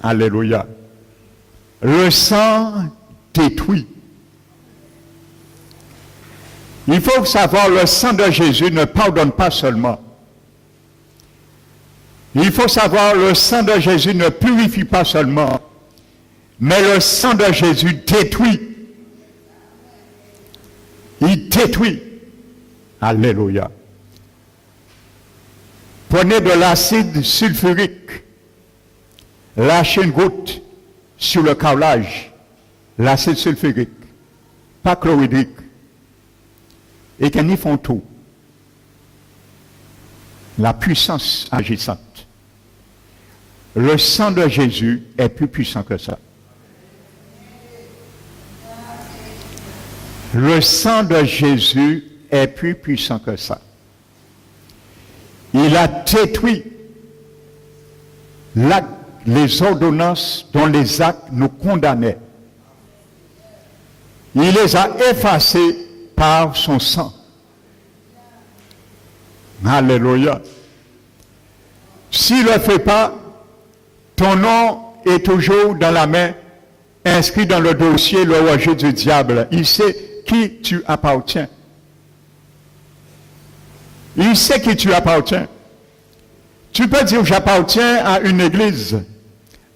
Alléluia. Le sang détruit. Il faut savoir, le sang de Jésus ne pardonne pas seulement. Il faut savoir, le sang de Jésus ne purifie pas seulement, mais le sang de Jésus détruit. Il détruit. Alléluia. Prenez de l'acide sulfurique, lâchez une goutte sur le carrelage, l'acide sulfurique, pas chlorhydrique, et qu'ils y font tout. La puissance agissante. Le sang de Jésus est plus puissant que ça. Le sang de Jésus est plus puissant que ça. Il a détruit les ordonnances dont les actes nous condamnaient. Il les a effacés par son sang. Alléluia. S'il ne le fait pas, ton nom est toujours dans la main, inscrit dans le dossier, le rejet du diable. Il sait qui tu appartiens. Il sait qui tu appartiens. Tu peux dire, j'appartiens à une église.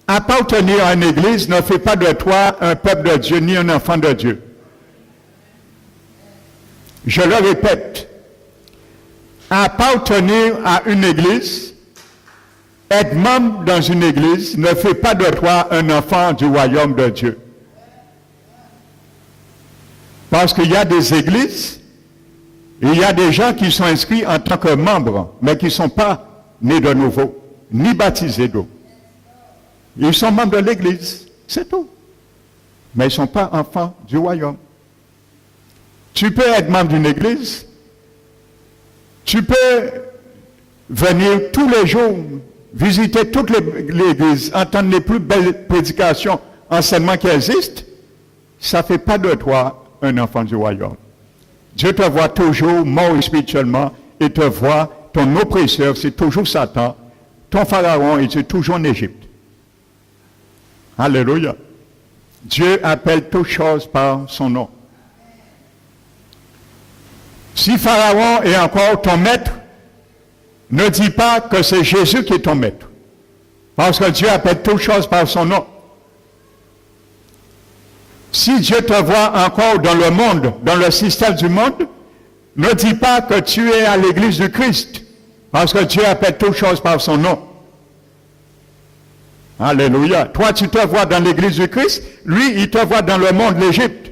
Appartenir à une église ne fait pas de toi un peuple de Dieu, ni un enfant de Dieu. Je le répète. Appartenir à une église, être membre dans une église, ne fait pas de toi un enfant du royaume de Dieu. Parce qu'il y a des églises, il y a des gens qui sont inscrits en tant que membres, mais qui ne sont pas nés de nouveau, ni baptisés d'eau. Ils sont membres de l'église, c'est tout. Mais ils ne sont pas enfants du royaume. Tu peux être membre d'une église, tu peux venir tous les jours, visiter toutes les églises, entendre les plus belles prédications, enseignements qui existent. Ça ne fait pas de toi un enfant du royaume. Dieu te voit toujours mort spirituellement et te voit, ton oppresseur, c'est toujours Satan. Ton pharaon est toujours en Égypte. Alléluia. Dieu appelle toutes choses par son nom. Si Pharaon est encore ton maître, ne dis pas que c'est Jésus qui est ton maître. Parce que Dieu appelle toutes choses par son nom. Si Dieu te voit encore dans le monde, dans le système du monde, ne dis pas que tu es à l'église du Christ. Parce que Dieu appelle toutes choses par son nom. Alléluia. Toi, tu te vois dans l'église du Christ. Lui, il te voit dans le monde, l'Égypte.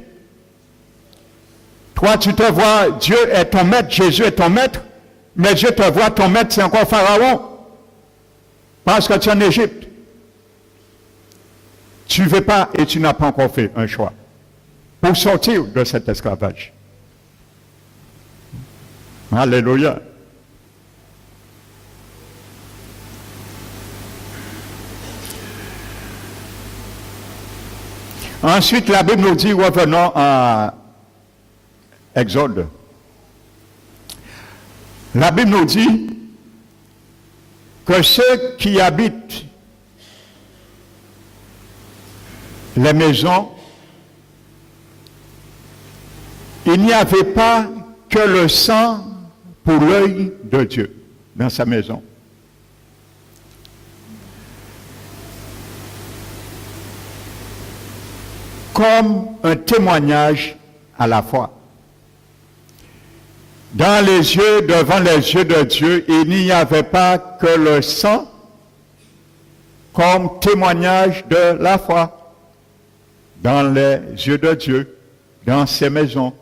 Toi, tu te vois, Dieu est ton maître, Jésus est ton maître, mais Dieu te voit, ton maître, c'est encore Pharaon. Parce que tu es en Égypte. Tu ne veux pas et tu n'as pas encore fait un choix pour sortir de cet esclavage. Alléluia. Ensuite, la Bible nous dit, revenons à Exode. La Bible nous dit que ceux qui habitent les maisons, il n'y avait pas que le sang pour l'œil de Dieu dans sa maison. Comme un témoignage à la fois. Dans les yeux, devant les yeux de Dieu, il n'y avait pas que le sang comme témoignage de la foi. Dans les yeux de Dieu, dans ses maisons.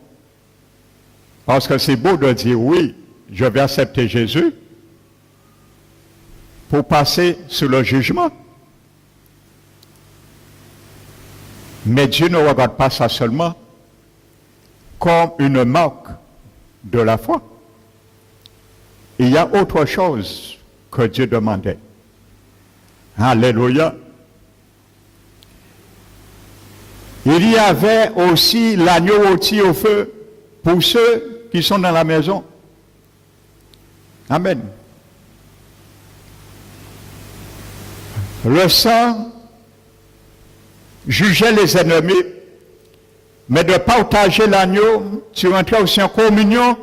Parce que c'est beau de dire, oui, je vais accepter Jésus pour passer sur le jugement. Mais Dieu ne regarde pas ça seulement comme une marque de la foi. Il y a autre chose que Dieu demandait. Alléluia. Il y avait aussi l'agneau rôti au feu pour ceux qui sont dans la maison. Amen. Le sang jugeait les ennemis, mais de partager l'agneau, tu rentrais aussi en communion,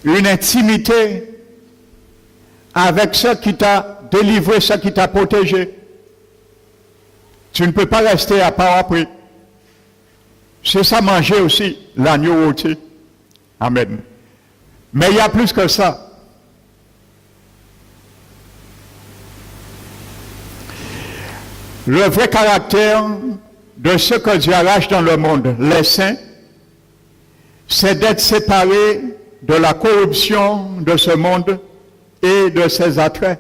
une intimité avec ce qui t'a délivré, ce qui t'a protégé. Tu ne peux pas rester à part après. C'est ça manger aussi, l'agneau rôti. Amen. Mais il y a plus que ça. Le vrai caractère de ce que Dieu arrache dans le monde, les saints, c'est d'être séparé de la corruption de ce monde et de ses attraits.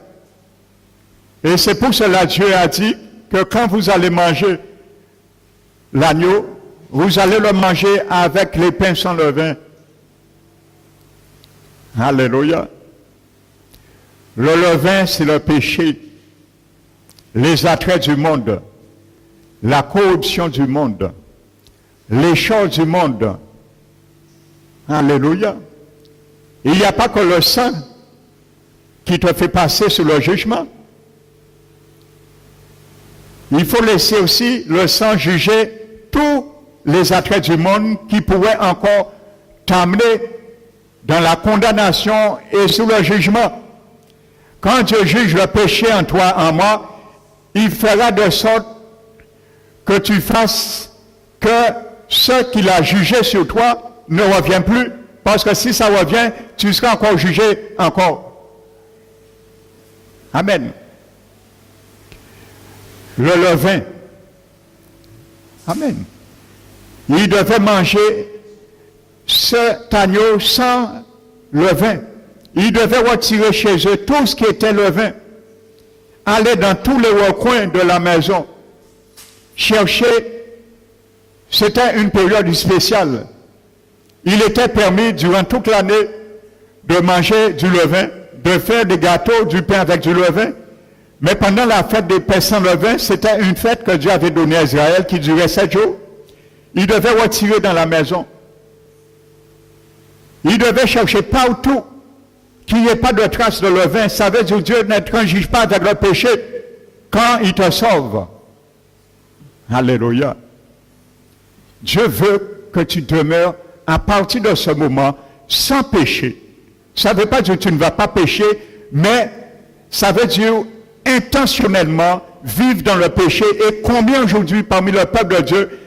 Et c'est pour cela que Dieu a dit que quand vous allez manger l'agneau, vous allez le manger avec les pains sans levain. Alléluia. Le levain, c'est le péché, les attraits du monde, la corruption du monde, les choses du monde. Alléluia. Il n'y a pas que le sang qui te fait passer sur le jugement. Il faut laisser aussi le sang juger tous les attraits du monde qui pourraient encore t'amener dans la condamnation et sous le jugement. Quand Dieu juge le péché en toi, en moi, il fera de sorte que tu fasses que ce qu'il a jugé sur toi ne revient plus. Parce que si ça revient, tu seras encore jugé encore. Amen. Le levain. Amen. Il devait manger cet agneau sans levain. Il devait retirer chez eux tout ce qui était levain. Aller dans tous les recoins de la maison. Chercher. C'était une période spéciale. Il était permis durant toute l'année de manger du levain, de faire des gâteaux, du pain avec du levain. Mais pendant la fête des pains sans levain, c'était une fête que Dieu avait donnée à Israël qui durait 7 jours. Il devait retirer dans la maison. Il devait chercher partout qu'il n'y ait pas de trace de levain. Ça veut dire que Dieu ne transige pas avec le péché quand il te sauve. Alléluia. Dieu veut que tu demeures à partir de ce moment sans péché. Ça ne veut pas dire que tu ne vas pas pécher, mais ça veut dire intentionnellement vivre dans le péché. Et combien aujourd'hui parmi le peuple de Dieu,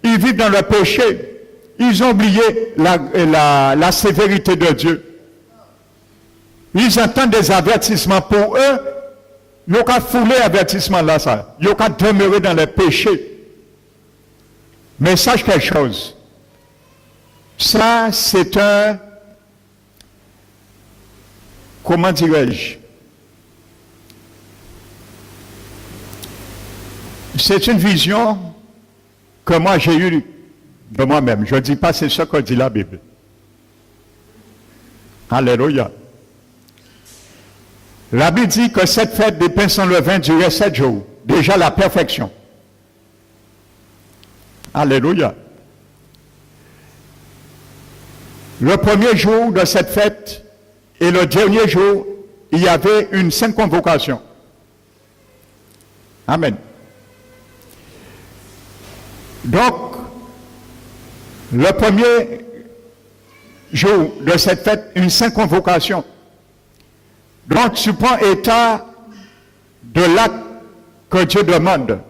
ils vivent dans le péché? Ils ont oublié la sévérité de Dieu. Ils entendent des avertissements pour eux. Ils n'ont qu'à fouler l'avertissement là, ça. Ils n'ont qu'à demeurer dans le péché. Mais sache quelque chose. Ça, c'est un, comment dirais-je? C'est une vision que moi j'ai eue de moi-même. Je ne dis pas c'est ce que dit la Bible. Alléluia. La Bible dit que cette fête des pains sans levain durait 7 jours. Déjà la perfection. Alléluia. Le premier jour de cette fête et le dernier jour, il y avait une sainte convocation. Amen. Donc, le premier jour de cette fête, une sainte convocation. Donc, tu prends état de l'acte que Dieu demande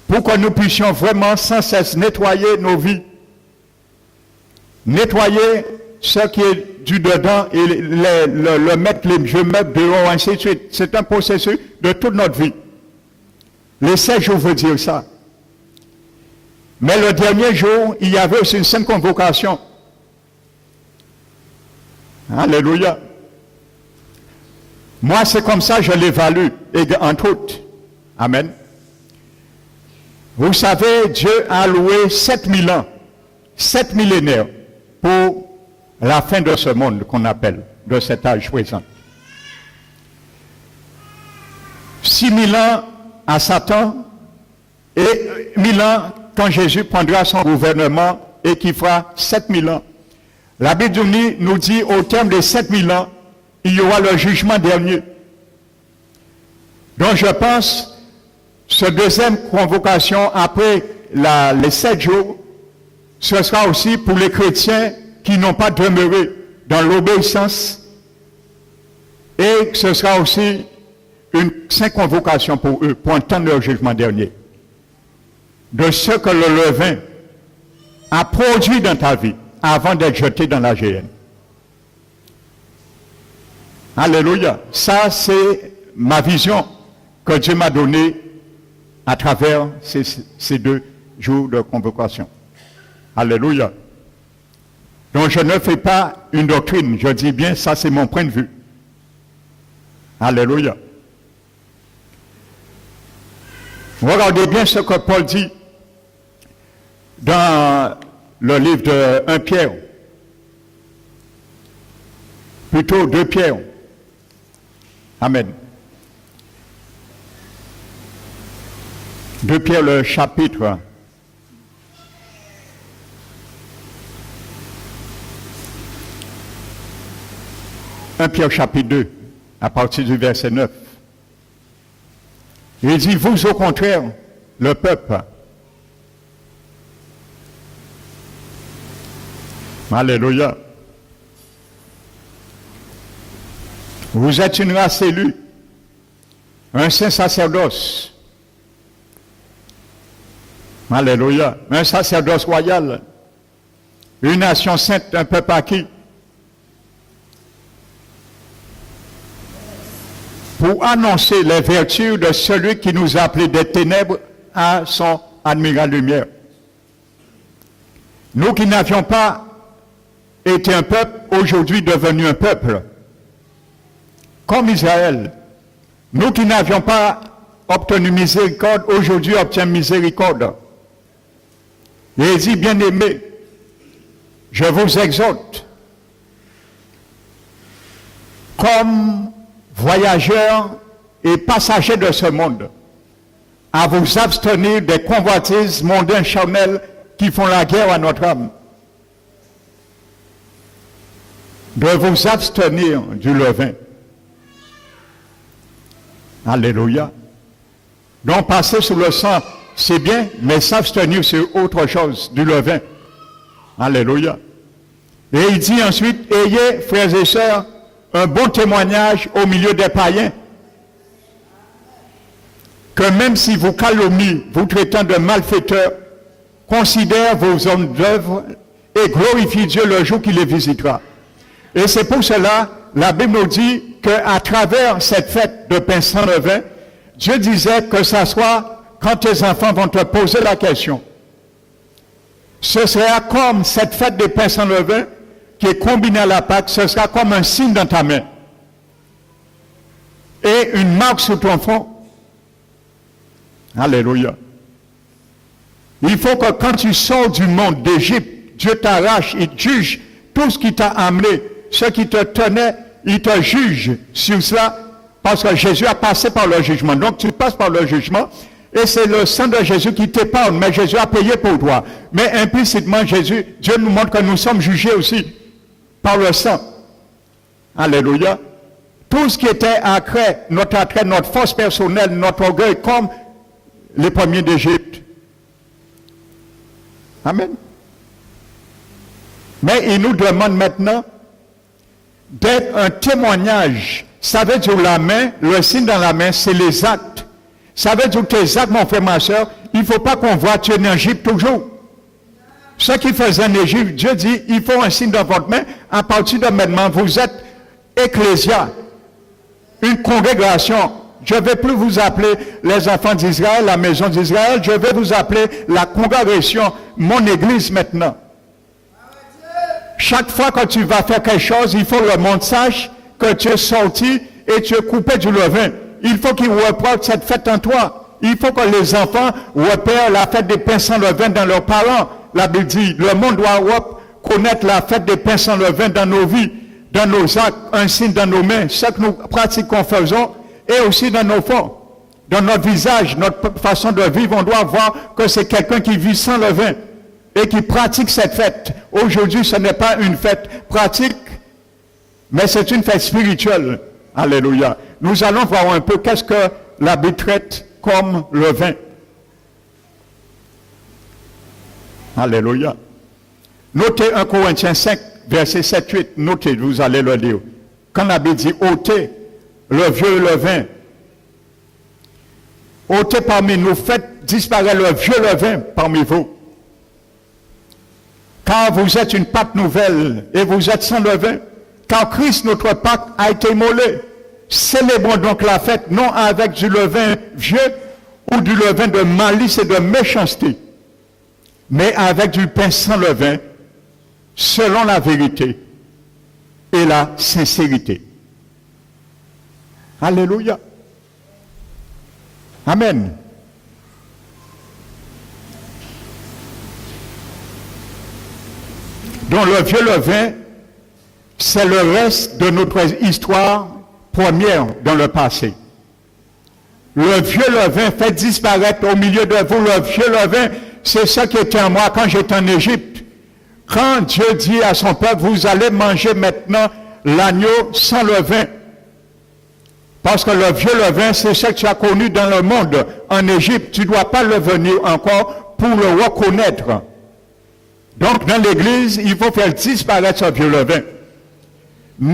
pour que nous puissions vraiment sans cesse nettoyer nos vies. Nettoyer ce qui est du dedans et le mettre les jeux meubles dehors, ainsi de suite. C'est un processus de toute notre vie. Les 7 jours veut dire ça. Mais le dernier jour, il y avait aussi une sainte convocation. Alléluia. Moi, c'est comme ça que je l'évalue, entre autres. Amen. Vous savez, Dieu a alloué 7000 ans, 7 millénaires pour la fin de ce monde qu'on appelle, de cet âge présent. 6000 ans à Satan et 1000 ans quand Jésus prendra son gouvernement et qui fera 7000 ans. La Bible nous dit au terme des 7000 ans, il y aura le jugement dernier. Donc je pense, cette deuxième convocation après les 7 jours, ce sera aussi pour les chrétiens qui n'ont pas demeuré dans l'obéissance Et ce sera aussi une sainte convocation pour eux, pour entendre leur jugement dernier. De ce que le levain a produit dans ta vie avant d'être jeté dans la géhenne. Alléluia. Ça, c'est ma vision que Dieu m'a donnée à travers ces 2 jours de convocation. Alléluia. Donc je ne fais pas une doctrine, je dis bien, ça c'est mon point de vue. Alléluia. Regardez bien ce que Paul dit dans le livre de 1 Pierre. Plutôt 2 Pierre. Amen. 2 Pierre, le chapitre 1 Pierre chapitre 2, à partir du verset 9. Il dit, vous au contraire, le peuple. Alléluia. Vous êtes une race élue, un saint sacerdoce. Alléluia. Un sacerdoce royal, une nation sainte, un peuple acquis. Pour annoncer les vertus de celui qui nous a appelés des ténèbres à son admirable lumière. Nous qui n'avions pas été un peuple, aujourd'hui devenu un peuple, comme Israël. Nous qui n'avions pas obtenu miséricorde, aujourd'hui obtiennent miséricorde. Et il dit, bien-aimés, je vous exhorte, comme voyageurs et passagers de ce monde, à vous abstenir des convoitises mondaines charnelles qui font la guerre à notre âme. De vous abstenir du levain. Alléluia. Donc passer sous le sang, c'est bien, mais s'abstenir sur autre chose, du levain. Alléluia. Et il dit ensuite, ayez, frères et sœurs, un bon témoignage au milieu des païens. Que même si vous calomniez, vous traitant de malfaiteurs, considère vos hommes d'œuvre et glorifie Dieu le jour qu'il les visitera. Et c'est pour cela, la Bible nous dit qu'à travers cette fête de pain sans levain, Dieu disait que ça soit quand tes enfants vont te poser la question. Ce sera comme cette fête de pain sans levain qui est combinée à la Pâque, ce sera comme un signe dans ta main. Et une marque sur ton front. Alléluia. Il faut que quand tu sors du monde d'Égypte, Dieu t'arrache, il te juge tout ce qui t'a amené, ce qui te tenait, il te juge sur cela, parce que Jésus a passé par le jugement. Donc tu passes par le jugement, et c'est le sang de Jésus qui t'épargne, mais Jésus a payé pour toi. Mais implicitement, Dieu nous montre que nous sommes jugés aussi par le sang. Alléluia. Tout ce qui était attrait, notre force personnelle, notre orgueil, comme les premiers d'Égypte. Amen. Mais il nous demande maintenant d'être un témoignage. Ça veut dire la main, le signe dans la main, c'est les actes. Ça veut dire tes actes, mon frère, ma soeur, il ne faut pas qu'on voit Dieu en Égypte toujours. Ce qu'il faisait en Égypte, Dieu dit, il faut un signe dans votre main. À partir de maintenant, vous êtes ecclésia, une congrégation. Je ne vais plus vous appeler les enfants d'Israël, la maison d'Israël. Je vais vous appeler la congrégation, mon église maintenant. Chaque fois que tu vas faire quelque chose, il faut que le monde sache que tu es sorti et tu es coupé du levain. Il faut qu'ils reprennent cette fête en toi. Il faut que les enfants repèrent la fête des pains sans levain dans leurs parents. La Bible dit, le monde doit connaître la fête des pains sans levain dans nos vies, dans nos actes, un signe dans nos mains, ce que nous pratiquons, faisons, et aussi dans nos fonds, dans notre visage, notre façon de vivre. On doit voir que c'est quelqu'un qui vit sans levain et qui pratique cette fête. Aujourd'hui, ce n'est pas une fête pratique, mais c'est une fête spirituelle. Alléluia. Nous allons voir un peu qu'est-ce que la Bible traite comme le vin. Alléluia. Notez 1 Corinthiens 5, verset 7-8. Notez, vous allez le lire. Quand la Bible dit ôter le vieux levain. Ôtez parmi nous, faites disparaître le vieux levain parmi vous. Car vous êtes une Pâque nouvelle et vous êtes sans levain. Car Christ, notre Pâque, a été immolé. Célébrons donc la fête, non avec du levain vieux ou du levain de malice et de méchanceté, mais avec du pain sans levain, selon la vérité et la sincérité. Alléluia. Amen. Donc le vieux levain, c'est le reste de notre histoire première dans le passé. Le vieux levain fait disparaître au milieu de vous. Le vieux levain, c'est ça qui était en moi quand j'étais en Égypte. Quand Dieu dit à son peuple, vous allez manger maintenant l'agneau sans levain. Parce que le vieux levain, c'est ce que tu as connu dans le monde. En Égypte, tu ne dois pas le venir encore pour le reconnaître. Donc, dans l'Église, il faut faire disparaître ce vieux levain.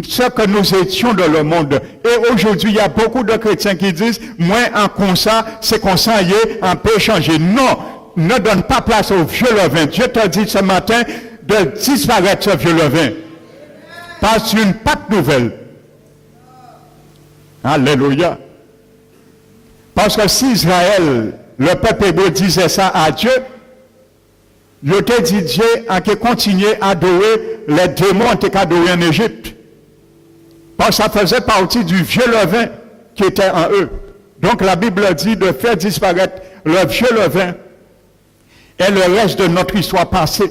Ce que nous étions dans le monde. Et aujourd'hui, il y a beaucoup de chrétiens qui disent, moi, en comme ça, c'est comme ça, on peut changer. Non, ne donne pas place au vieux levain. Dieu t'a dit ce matin de disparaître ce vieux levain. Parce une Pâque nouvelle. Alléluia. Parce que si Israël, le peuple hébreu disait ça à Dieu, il était dit Dieu a continué à adorer les démons qui étaient adorés en Égypte. Parce que ça faisait partie du vieux levain qui était en eux. Donc la Bible dit de faire disparaître le vieux levain et le reste de notre histoire passée.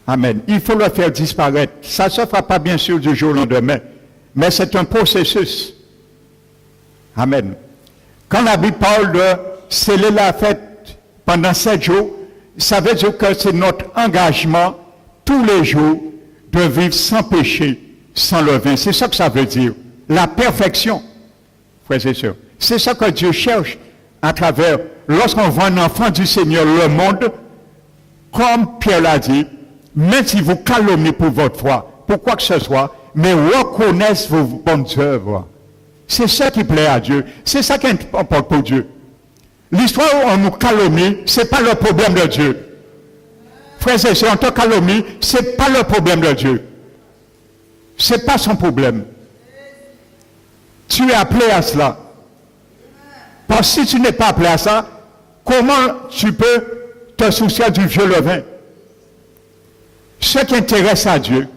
Amen. Il faut le faire disparaître. Ça ne se fera pas bien sûr du jour au lendemain. Mais c'est un processus. Amen. Quand la Bible parle de sceller la fête pendant 7 jours, ça veut dire que c'est notre engagement tous les jours de vivre sans péché, sans levain. C'est ça que ça veut dire. La perfection, frères et sœurs. C'est ça que Dieu cherche à travers, lorsqu'on voit un enfant du Seigneur, le monde, comme Pierre l'a dit, même si vous calomniez pour votre foi, pour quoi que ce soit, mais reconnaissent vos bonnes œuvres. C'est ça qui plaît à Dieu. C'est ça qui importe pour Dieu. L'histoire où on nous calomnie, ce n'est pas le problème de Dieu. Frères et sœurs, on te calomnie, ce n'est pas le problème de Dieu. Ce n'est pas son problème. Tu es appelé à cela. Parce que si tu n'es pas appelé à ça, comment tu peux te soucier du vieux levain? Ce qui intéresse à Dieu,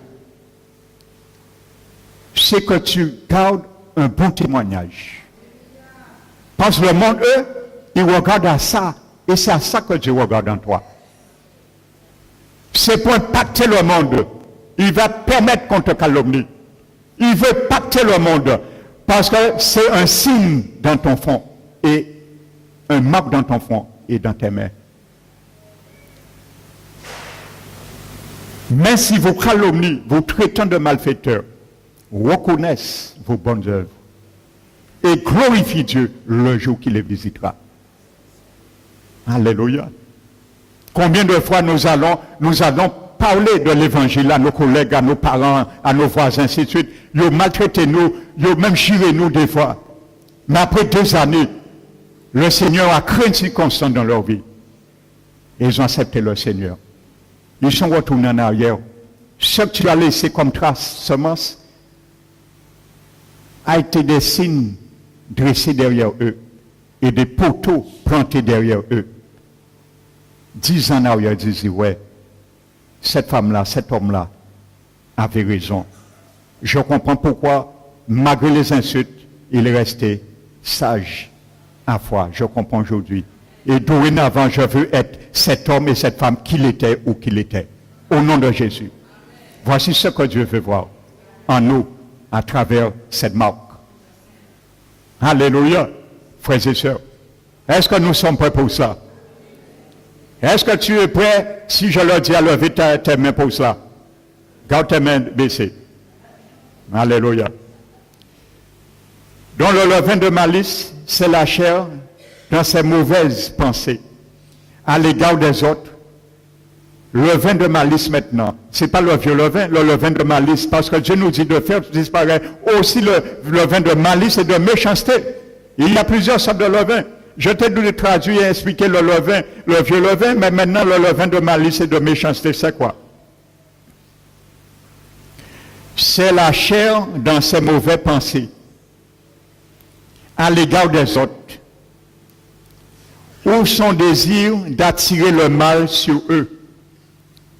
c'est que tu gardes un bon témoignage. Parce que le monde, eux, ils regardent à ça. Et c'est à ça que Dieu regarde en toi. C'est pour impacter le monde. Il va permettre qu'on te calomnie. Il veut impacter le monde. Parce que c'est un signe dans ton front. Et un marque dans ton front et dans tes mains. Mais si vous calomniez, vous traitant de malfaiteurs, reconnaissent vos bonnes œuvres et glorifie Dieu le jour qu'il les visitera. Alléluia. Combien de fois nous allons parler de l'évangile à nos collègues, à nos parents, à nos voisins, ainsi de suite. Ils ont maltraité nous, ils ont même chiré nous des fois. Mais après 2 années, le Seigneur a créé une circonstance dans leur vie. Et ils ont accepté le Seigneur. Ils sont retournés en arrière. Ce que tu as laissé comme trace, semence, a été des signes dressés derrière eux et des poteaux plantés derrière eux. 10 ans en arrière, ils disaient, ouais, cette femme-là, cet homme-là avait raison. Je comprends pourquoi, malgré les insultes, il est resté sage à foi. Je comprends aujourd'hui. Et dorénavant, je veux être cet homme et cette femme qu'il était ou qu'il était. Au nom de Jésus. Voici ce que Dieu veut voir en nous à travers cette marque. Alléluia, frères et sœurs. Est-ce que nous sommes prêts pour ça? Est-ce que tu es prêt, si je leur dis à lever tes mains pour ça? Garde tes mains baissées. Alléluia. Donc le levain de malice, c'est la chair dans ses mauvaises pensées à l'égard des autres le levain de malice maintenant. Ce n'est pas le vieux levain, le levain de malice. Parce que Dieu nous dit de faire disparaître aussi le levain de malice et de méchanceté. Il y a plusieurs sortes de levain. Je t'ai dû traduire et expliquer le levain, le vieux levain, mais maintenant le levain de malice et de méchanceté, c'est quoi? C'est la chair dans ses mauvaises pensées à l'égard des autres, ou son désir d'attirer le mal sur eux.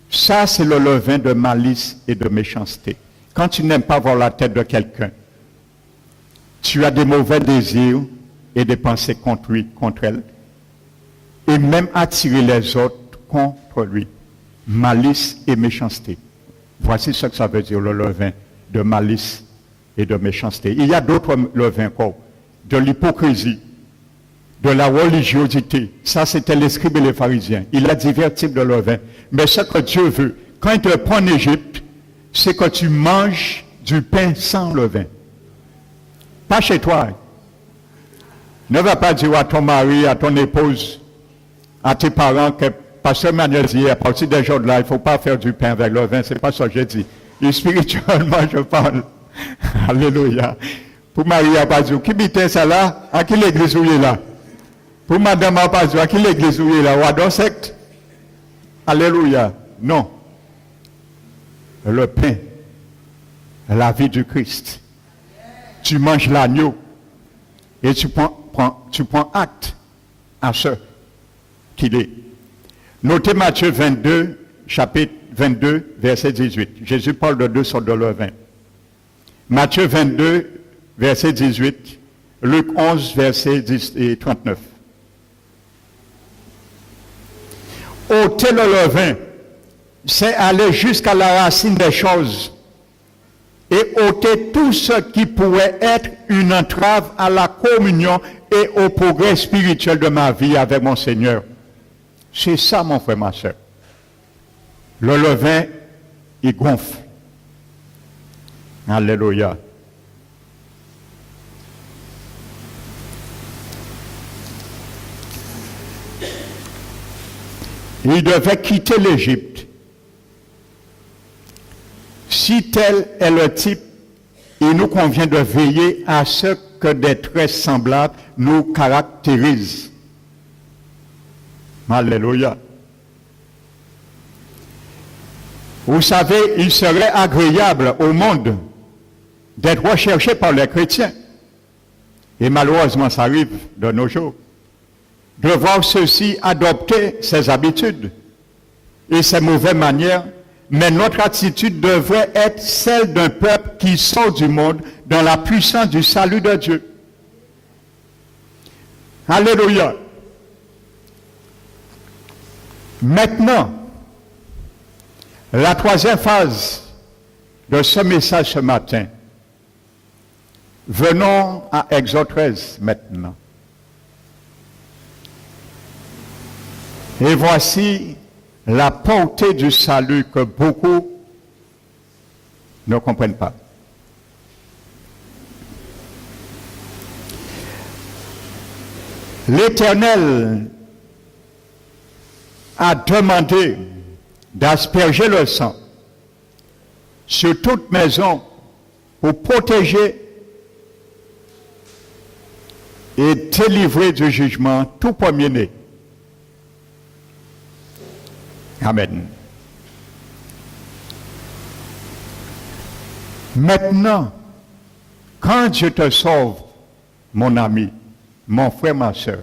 Ça, c'est le levain de malice et de méchanceté. Quand tu n'aimes pas voir la tête de quelqu'un, tu as des mauvais désirs et des pensées contre lui, contre elle, et même attirer les autres contre lui. Malice et méchanceté. Voici ce que ça veut dire, le levain de malice et de méchanceté. Il y a d'autres levains encore, de l'hypocrisie, de la religiosité. Ça, c'était les scribes et les pharisiens. Il y a divers types de levains. Mais ce que Dieu veut, quand il te prend en Égypte, c'est que tu manges du pain sans levain. Pas chez toi. Ne va pas dire à ton mari, à ton épouse, à tes parents que Pasteur Manuel dit, à partir des jours de là, il ne faut pas faire du pain avec le vin. Ce n'est pas ça que j'ai dit. Et spirituellement, je parle. Alléluia. Pour Marie, à pas dire, qui bitait ça là? À qui l'église où il est là? Pour madame, à pas dire, à qui l'église où il est là? Ou à d'autres sectes? Alléluia. Non. Le pain, la vie du Christ. Tu manges l'agneau et tu prends acte à ce qu'il est. Notez Matthieu 22, chapitre 22, verset 18. Jésus parle de deux sortes de levain. Matthieu 22, verset 18. Luc 11, verset 10 et 39. Ôter le levain, c'est aller jusqu'à la racine des choses et ôter tout ce qui pourrait être une entrave à la communion et au progrès spirituel de ma vie avec mon Seigneur. C'est ça, mon frère, ma soeur. Le levain, il gonfle. Alléluia. Il devait quitter l'Égypte. Si tel est le type, il nous convient de veiller à ce que des traits semblables nous caractérisent. Alléluia. Vous savez, il serait agréable au monde d'être recherché par les chrétiens. Et malheureusement, ça arrive de nos jours. De voir ceux-ci adopter ces habitudes et ces mauvaises manières. Mais notre attitude devrait être celle d'un peuple qui sort du monde dans la puissance du salut de Dieu. Alléluia. Maintenant, la troisième phase de ce message ce matin. Venons à Exode 13 maintenant. Et voici la portée du salut que beaucoup ne comprennent pas. L'Éternel a demandé d'asperger le sang sur toute maison pour protéger et délivrer du jugement tout premier-né. Amen. Maintenant, quand Dieu te sauve, mon ami, mon frère, ma soeur,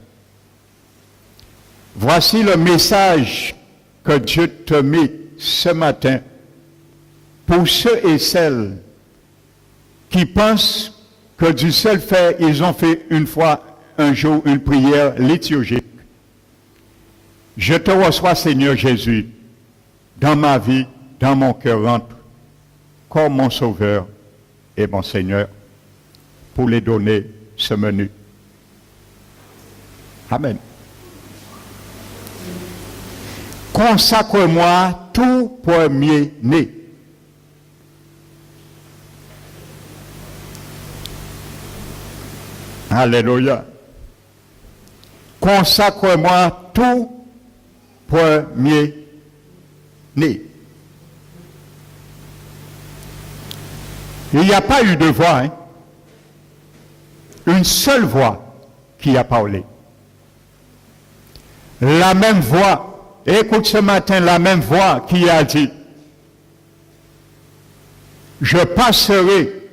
voici le message que Dieu te met ce matin pour ceux et celles qui pensent que du seul fait, ils ont fait une fois, un jour, une prière liturgique. Je te reçois, Seigneur Jésus, dans ma vie, dans mon cœur, rentre comme mon Sauveur et mon Seigneur, pour les donner ce menu. Amen. Consacre-moi tout premier-né. Alléluia. Consacre-moi tout premier-né. Il n'y a pas eu de voix, hein? Une seule voix qui a parlé. La même voix, écoute ce matin, la même voix qui a dit, je passerai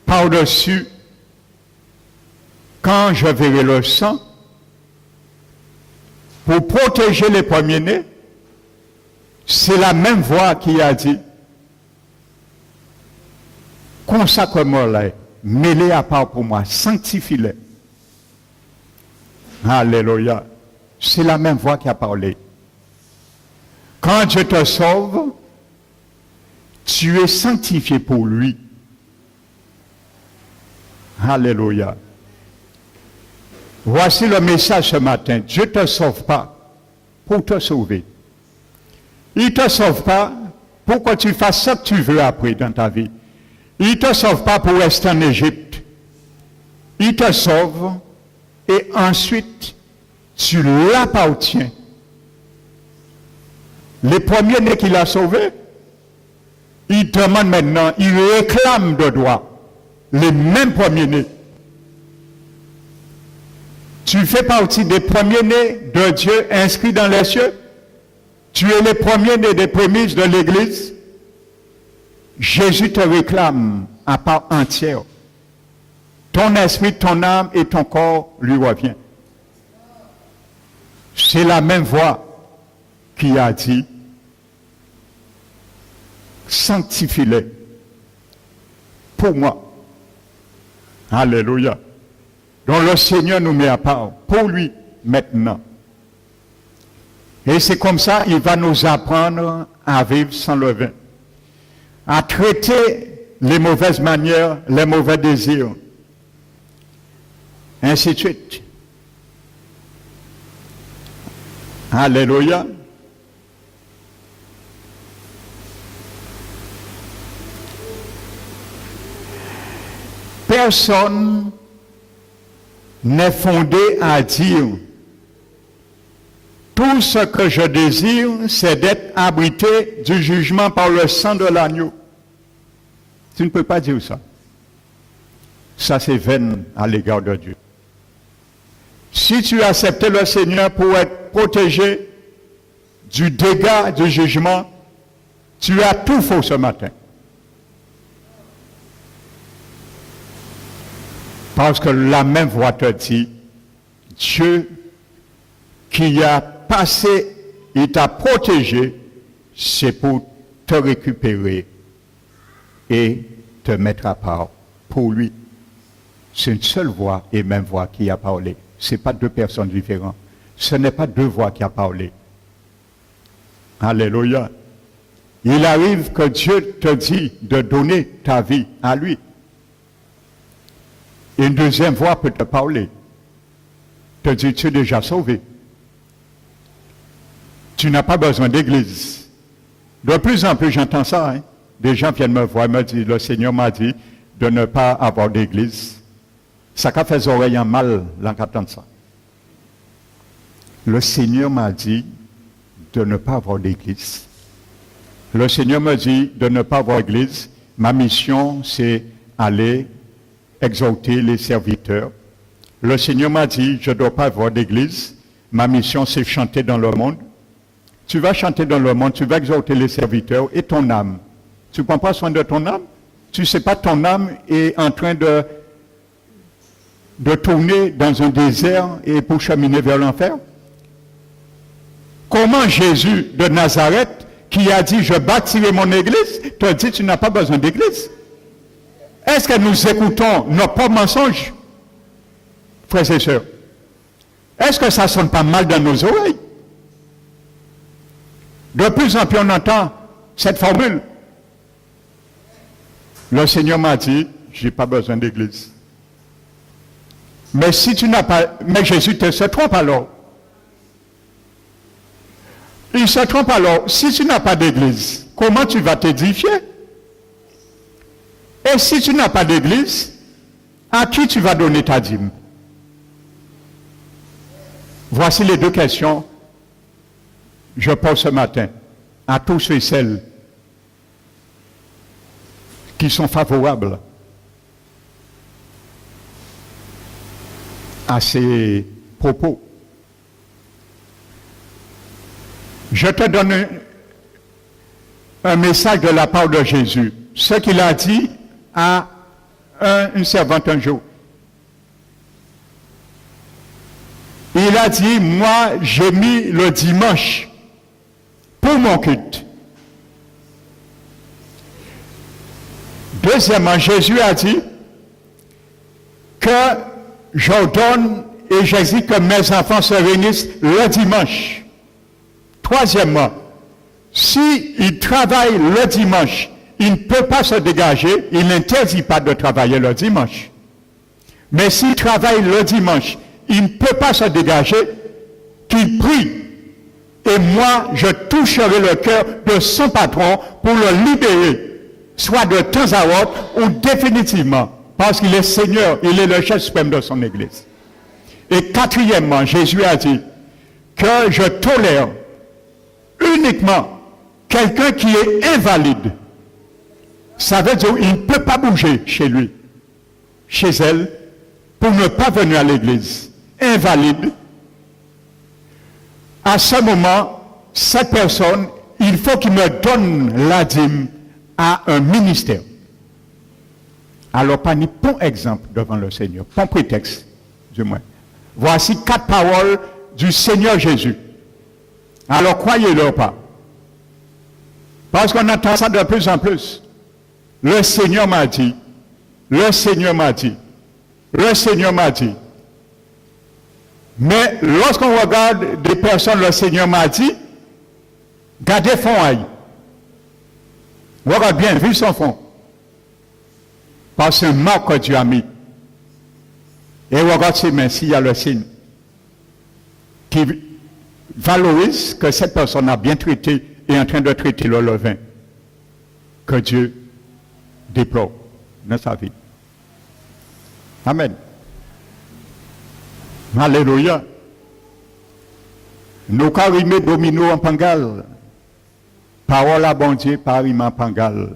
par-dessus quand je verrai le sang pour protéger les premiers-nés. C'est la même voix qui a dit, consacre-moi là, mets-les à part pour moi, sanctifie-les. Alléluia. C'est la même voix qui a parlé. Quand Dieu te sauve, tu es sanctifié pour lui. Alléluia. Voici le message ce matin. Dieu ne te sauve pas pour te sauver. Il ne te sauve pas pour que tu fasses ce que tu veux après dans ta vie. Il ne te sauve pas pour rester en Égypte. Il te sauve et ensuite tu l'appartiens. Les premiers-nés qu'il a sauvés, il demande maintenant, il réclame de droit les mêmes premiers-nés. Tu fais partie des premiers-nés de Dieu inscrits dans les cieux. Tu es les premiers-nés des prémices de l'Église. Jésus te réclame à part entière. Ton esprit, ton âme et ton corps lui revient. C'est la même voix qui a dit, sanctifie-les pour moi. Alléluia. Donc le Seigneur nous met à part pour lui maintenant. Et c'est comme ça, il va nous apprendre à vivre sans levain, à traiter les mauvaises manières, les mauvais désirs, ainsi de suite. Alléluia. Personne n'est fondé à dire tout ce que je désire, c'est d'être abrité du jugement par le sang de l'agneau. Tu ne peux pas dire ça. Ça, c'est vain à l'égard de Dieu. Si tu acceptais le Seigneur pour être protégé du dégât, du jugement, tu as tout faux ce matin. Parce que la même voix te dit, Dieu qui a passé et t'a protégé, c'est pour te récupérer et te mettre à part pour lui. C'est une seule voix et même voix qui a parlé. Ce n'est pas deux personnes différentes. Ce n'est pas deux voix qui a parlé. Alléluia. Il arrive que Dieu te dit de donner ta vie à lui. Et une deuxième voix peut te parler. Te dit, tu es déjà sauvé. Tu n'as pas besoin d'église. De plus en plus, j'entends ça. Hein? Des gens viennent me voir et me disent, le Seigneur m'a dit de ne pas avoir d'église. Ça a fait les oreilles en mal, là, qu'attendre ça. Le Seigneur m'a dit de ne pas avoir d'église. Le Seigneur me dit de ne pas avoir d'église. Ma mission, c'est aller exhorter les serviteurs. Le Seigneur m'a dit, je ne dois pas avoir d'église. Ma mission, c'est chanter dans le monde. Tu vas chanter dans le monde, tu vas exhorter les serviteurs et ton âme. Tu ne prends pas soin de ton âme? Tu ne sais pas, ton âme est en train de tourner dans un désert et pour cheminer vers l'enfer? Comment Jésus de Nazareth, qui a dit, je bâtirai mon église, te dit, tu n'as pas besoin d'église? Est-ce que nous écoutons nos propres mensonges, frères et sœurs? Est-ce que ça ne sonne pas mal dans nos oreilles? De plus en plus, on entend cette formule. Le Seigneur m'a dit, je n'ai pas besoin d'église. Mais si tu n'as pas, mais Jésus se trompe alors. Il se trompe alors. Si tu n'as pas d'église, comment tu vas t'édifier? Et si tu n'as pas d'église, à qui tu vas donner ta dîme? Voici les deux questions que je pose ce matin. à tous ceux et celles qui sont favorables à ces propos. Je te donne un message de la part de Jésus. Ce qu'il a dit à une servante un jour. Il a dit, moi j'ai mis le dimanche pour mon culte. Deuxièmement, Jésus a dit que j'ordonne et j'exige que mes enfants se réunissent le dimanche. Troisièmement, s'il travaille le dimanche, il ne peut pas se dégager, il n'interdit pas de travailler le dimanche. Mais s'il travaille le dimanche, il ne peut pas se dégager, qu'il prie. Et moi, je toucherai le cœur de son patron pour le libérer, soit de temps à autre ou définitivement, parce qu'il est Seigneur, il est le chef suprême de son Église. Et quatrièmement, Jésus a dit que je tolère uniquement quelqu'un qui est invalide. Ça veut dire qu'il ne peut pas bouger chez lui, chez elle, pour ne pas venir à l'église. Invalide. À ce moment, cette personne, il faut qu'il me donne la dîme à un ministère. Alors, pas ni bon exemple devant le Seigneur, bon prétexte, du moins. Voici 4 paroles du Seigneur Jésus. Alors, croyez-le pas. Parce qu'on entend ça de plus en plus. Le Seigneur m'a dit, le Seigneur m'a dit, le Seigneur m'a dit. Mais lorsqu'on regarde des personnes, le Seigneur m'a dit, gardez fond aïe. Regarde bien, vu son fond. Parce que c'est un marque que Dieu a mis. Et regarde ses mains, s'il y a le signe qui valorise que cette personne a bien traité et est en train de traiter le levain que Dieu déploie dans sa vie. Amen. Alléluia. Nous carimés domino en pangal. Parole à bon Dieu, pariment en pangal.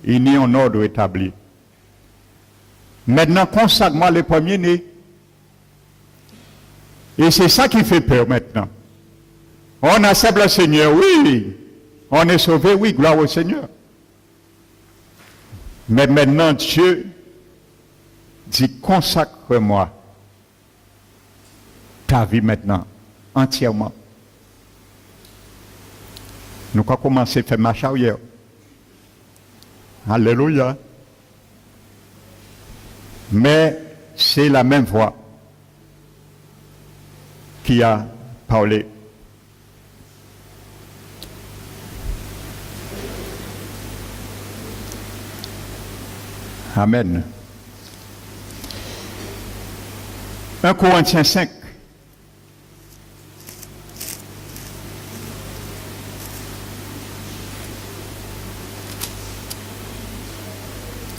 Il n'y a un ordre établi. Maintenant, consacre-moi les premiers-nés. Et c'est ça qui fait peur maintenant. On accepte le Seigneur, oui. On est sauvé, oui, gloire au Seigneur. Mais maintenant, Dieu dit, consacre-moi ta vie maintenant, entièrement. Nous avons commencé à faire marche arrière. Alléluia. Mais c'est la même voix qui a parlé. Amen. 1 Corinthiens 5.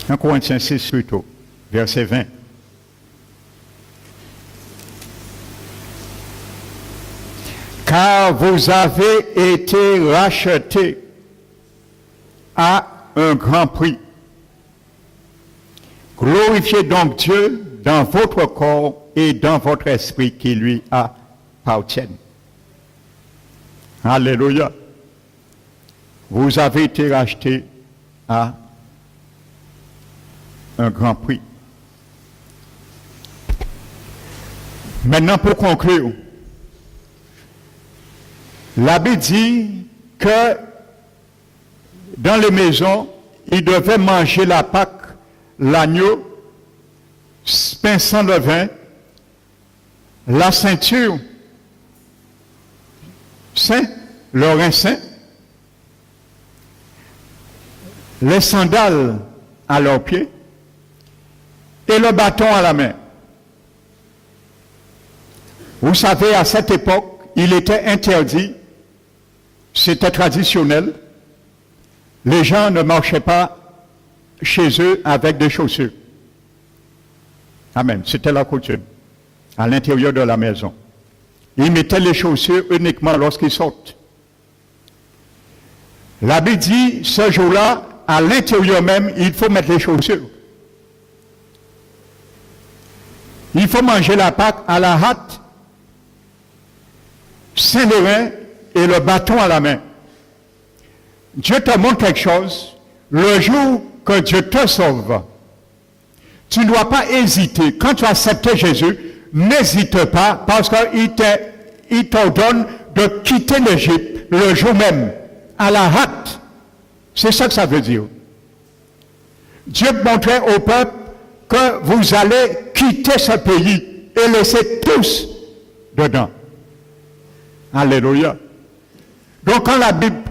Un Corinthiens 6 plutôt, verset 20. Car vous avez été rachetés à un grand prix. Glorifiez donc Dieu dans votre corps et dans votre esprit qui lui appartiennent. Alléluia. Vous avez été rachetés à un grand prix. Maintenant, pour conclure, la Bible dit que dans les maisons, ils devaient manger la Pâque, l'agneau, pain sans levain, la ceinture, saint, le rein saint, les sandales à leurs pieds et le bâton à la main. Vous savez, à cette époque, il était interdit, c'était traditionnel, les gens ne marchaient pas chez eux avec des chaussures. Amen. C'était la coutume. À l'intérieur de la maison. Ils mettaient les chaussures uniquement lorsqu'ils sortent. La Bible dit, ce jour-là, à l'intérieur même, il faut mettre les chaussures. Il faut manger la Pâque à la hâte, saint les reins et le bâton à la main. Dieu te montre quelque chose. Le jour que Dieu te sauve, tu ne dois pas hésiter. Quand tu acceptes Jésus, n'hésite pas parce qu'il t'ordonne de quitter l'Égypte le jour même, à la hâte. C'est ça que ça veut dire. Dieu montrait au peuple que vous allez quitter ce pays et laisser tous dedans. Alléluia. Donc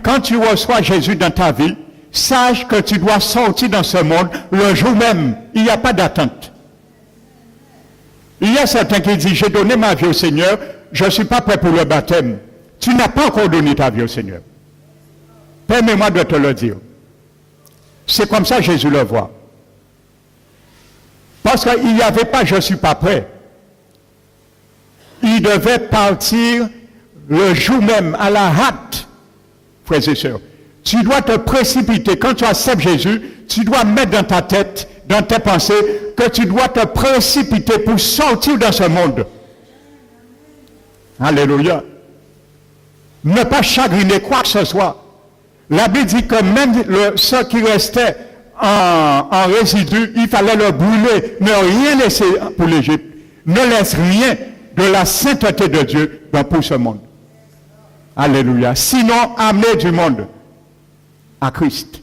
quand tu reçois Jésus dans ta vie, sache que tu dois sortir dans ce monde le jour même. Il n'y a pas d'attente. Il y a certains qui disent, j'ai donné ma vie au Seigneur, je ne suis pas prêt pour le baptême. Tu n'as pas encore donné ta vie au Seigneur. Permets-moi de te le dire. C'est comme ça que Jésus le voit. Parce qu'il n'y avait pas « je ne suis pas prêt ». Il devait partir le jour même, à la hâte, frères et sœurs. Tu dois te précipiter. Quand tu acceptes Jésus, tu dois mettre dans ta tête, dans tes pensées, que tu dois te précipiter pour sortir dans ce monde. Alléluia. Ne pas chagriner quoi que ce soit. La Bible dit que même ceux qui restaient en résidu, il fallait le brûler, ne rien laisser pour l'Égypte. Ne laisse rien de la sainteté de Dieu pour ce monde. Alléluia. Sinon, amener du monde à Christ.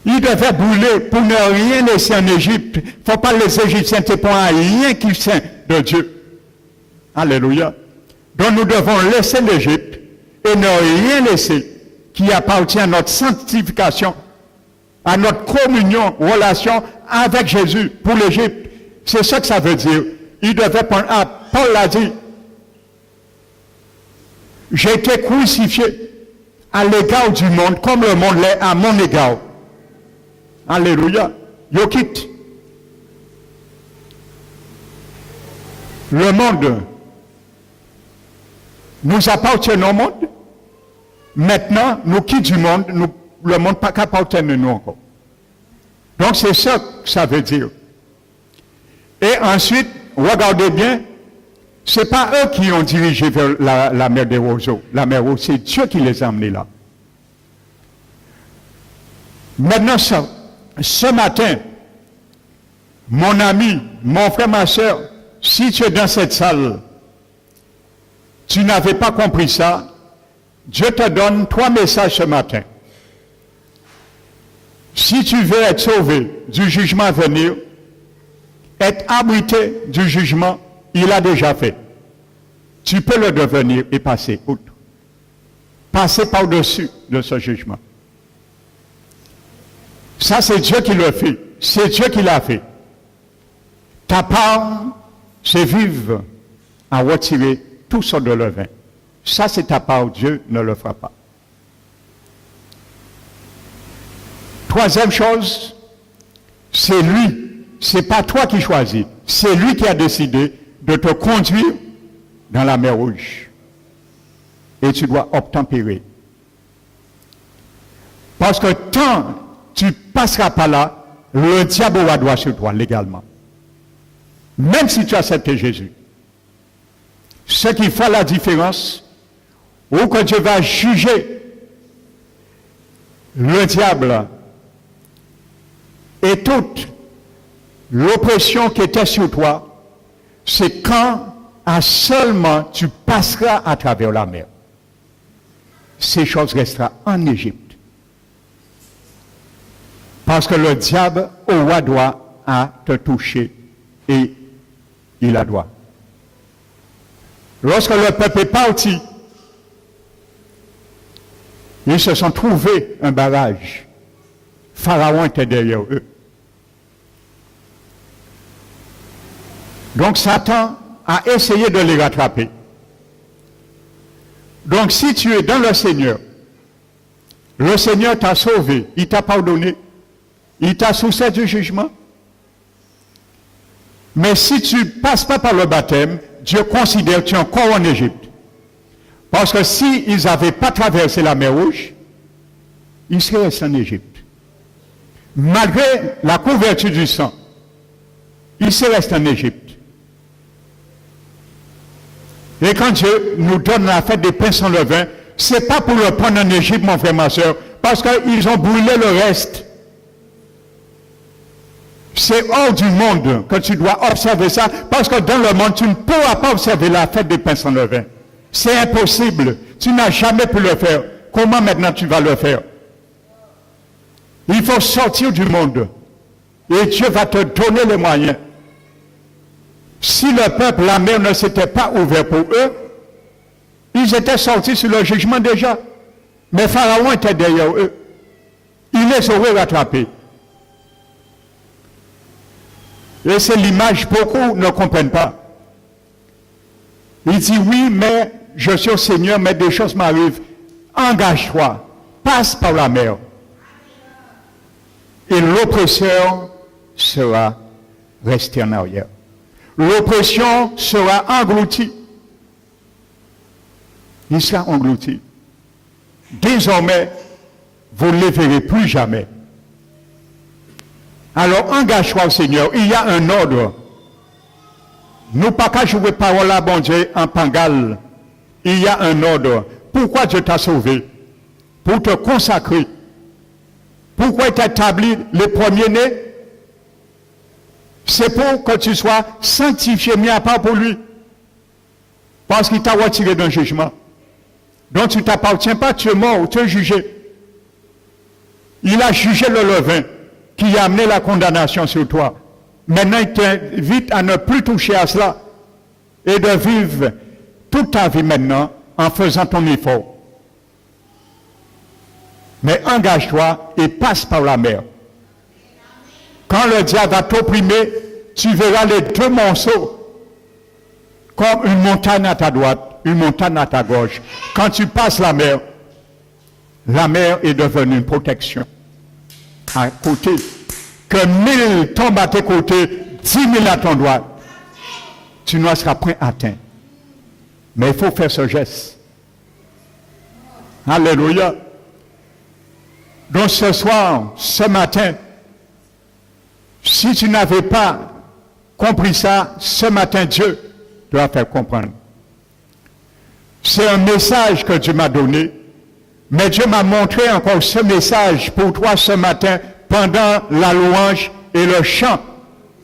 Il devait brûler pour ne rien laisser en Égypte. Il ne faut pas les Égyptiens te prendre à rien qui saint de Dieu. Alléluia. Donc nous devons laisser l'Égypte et ne rien laisser qui appartient à notre sanctification, à notre communion, relation avec Jésus pour l'Égypte. C'est ça que ça veut dire. Il devait prendre. Ah, Paul l'a dit. J'ai été crucifié à l'égard du monde, comme le monde l'est à mon égard. Alléluia. Yo quitte. Le monde nous appartient au monde. Maintenant, nous quittons du monde, le monde pas qu'appartient à nous encore. Donc c'est ça que ça veut dire. Et ensuite, regardez bien, ce n'est pas eux qui ont dirigé vers la mer des roseaux. La mer Rouge, c'est Dieu qui les a amenés là. Maintenant, ce matin, mon ami, mon frère, ma soeur, si tu es dans cette salle, tu n'avais pas compris ça, Dieu te donne 3 messages ce matin. Si tu veux être sauvé du jugement à venir, être abrité du jugement, il a déjà fait. Tu peux le devenir et passer outre. Passer par-dessus de ce jugement. Ça, c'est Dieu qui le fait. C'est Dieu qui l'a fait. Ta part, c'est vivre à retirer tout ça de levain. Ça, c'est ta part. Dieu ne le fera pas. Troisième chose, c'est lui. C'est pas toi qui choisis. C'est lui qui a décidé de te conduire dans la mer Rouge. Et tu dois obtempérer. Parce que tant tu passeras par là, le diable aura droit sur toi légalement. Même si tu acceptes Jésus. Ce qui fait la différence, ou que Dieu va juger le diable et toute l'oppression qui était sur toi, c'est quand seulement tu passeras à travers la mer. Ces choses resteront en Égypte. Parce que le diable aura droit à te toucher et il a droit. Lorsque le peuple est parti, ils se sont trouvés un barrage. Pharaon était derrière eux. Donc Satan a essayé de les rattraper. Donc si tu es dans le Seigneur t'a sauvé, il t'a pardonné, il t'a soustrait du jugement. Mais si tu ne passes pas par le baptême, Dieu considère que tu es encore en Égypte. Parce que s'ils n'avaient pas traversé la mer Rouge, il serait resté en Égypte. Malgré la couverture du sang, il serait resté en Égypte. Et quand Dieu nous donne la fête des pains sans levain, ce n'est pas pour le prendre en Égypte, mon frère, ma soeur, parce qu'ils ont brûlé le reste. C'est hors du monde que tu dois observer ça, parce que dans le monde, tu ne pourras pas observer la fête des pains sans levain. C'est impossible. Tu n'as jamais pu le faire. Comment maintenant tu vas le faire? Il faut sortir du monde. Et Dieu va te donner les moyens. Si le peuple, la mer ne s'était pas ouverte pour eux, ils étaient sortis sur le jugement déjà. Mais Pharaon était derrière eux. Il les aurait rattrapés. Et c'est l'image, beaucoup ne comprennent pas. Il dit, oui, mais je suis au Seigneur, mais des choses m'arrivent. Engage-toi, passe par la mer. Et l'oppresseur sera resté en arrière. L'oppression sera engloutie. Il sera englouti. Désormais, vous ne les verrez plus jamais. Alors, engage-toi au Seigneur. Il y a un ordre. Nous pas qu'à jouer parole à bon Dieu en pangal. Il y a un ordre. Pourquoi Dieu t'a sauvé? Pour te consacrer. Pourquoi il t'a établi le premier-né? C'est pour que tu sois sanctifié, mis à part pour lui. Parce qu'il t'a retiré d'un jugement. Donc tu ne t'appartiens pas, tu es mort, tu es jugé. Il a jugé le levain qui a amené la condamnation sur toi. Maintenant, il t'invite à ne plus toucher à cela et de vivre toute ta vie maintenant en faisant ton effort. Mais engage-toi et passe par la mer. Quand le diable va t'opprimer, tu verras les deux monceaux comme une montagne à ta droite, une montagne à ta gauche. Quand tu passes la mer est devenue une protection. À côté, que 1000 tombent à tes côtés, 10 000 à ton droite, tu ne seras point atteint. Mais il faut faire ce geste. Alléluia. Donc ce soir, ce matin, si tu n'avais pas compris ça, ce matin, Dieu doit faire comprendre. C'est un message que Dieu m'a donné, mais Dieu m'a montré encore ce message pour toi ce matin pendant la louange et le chant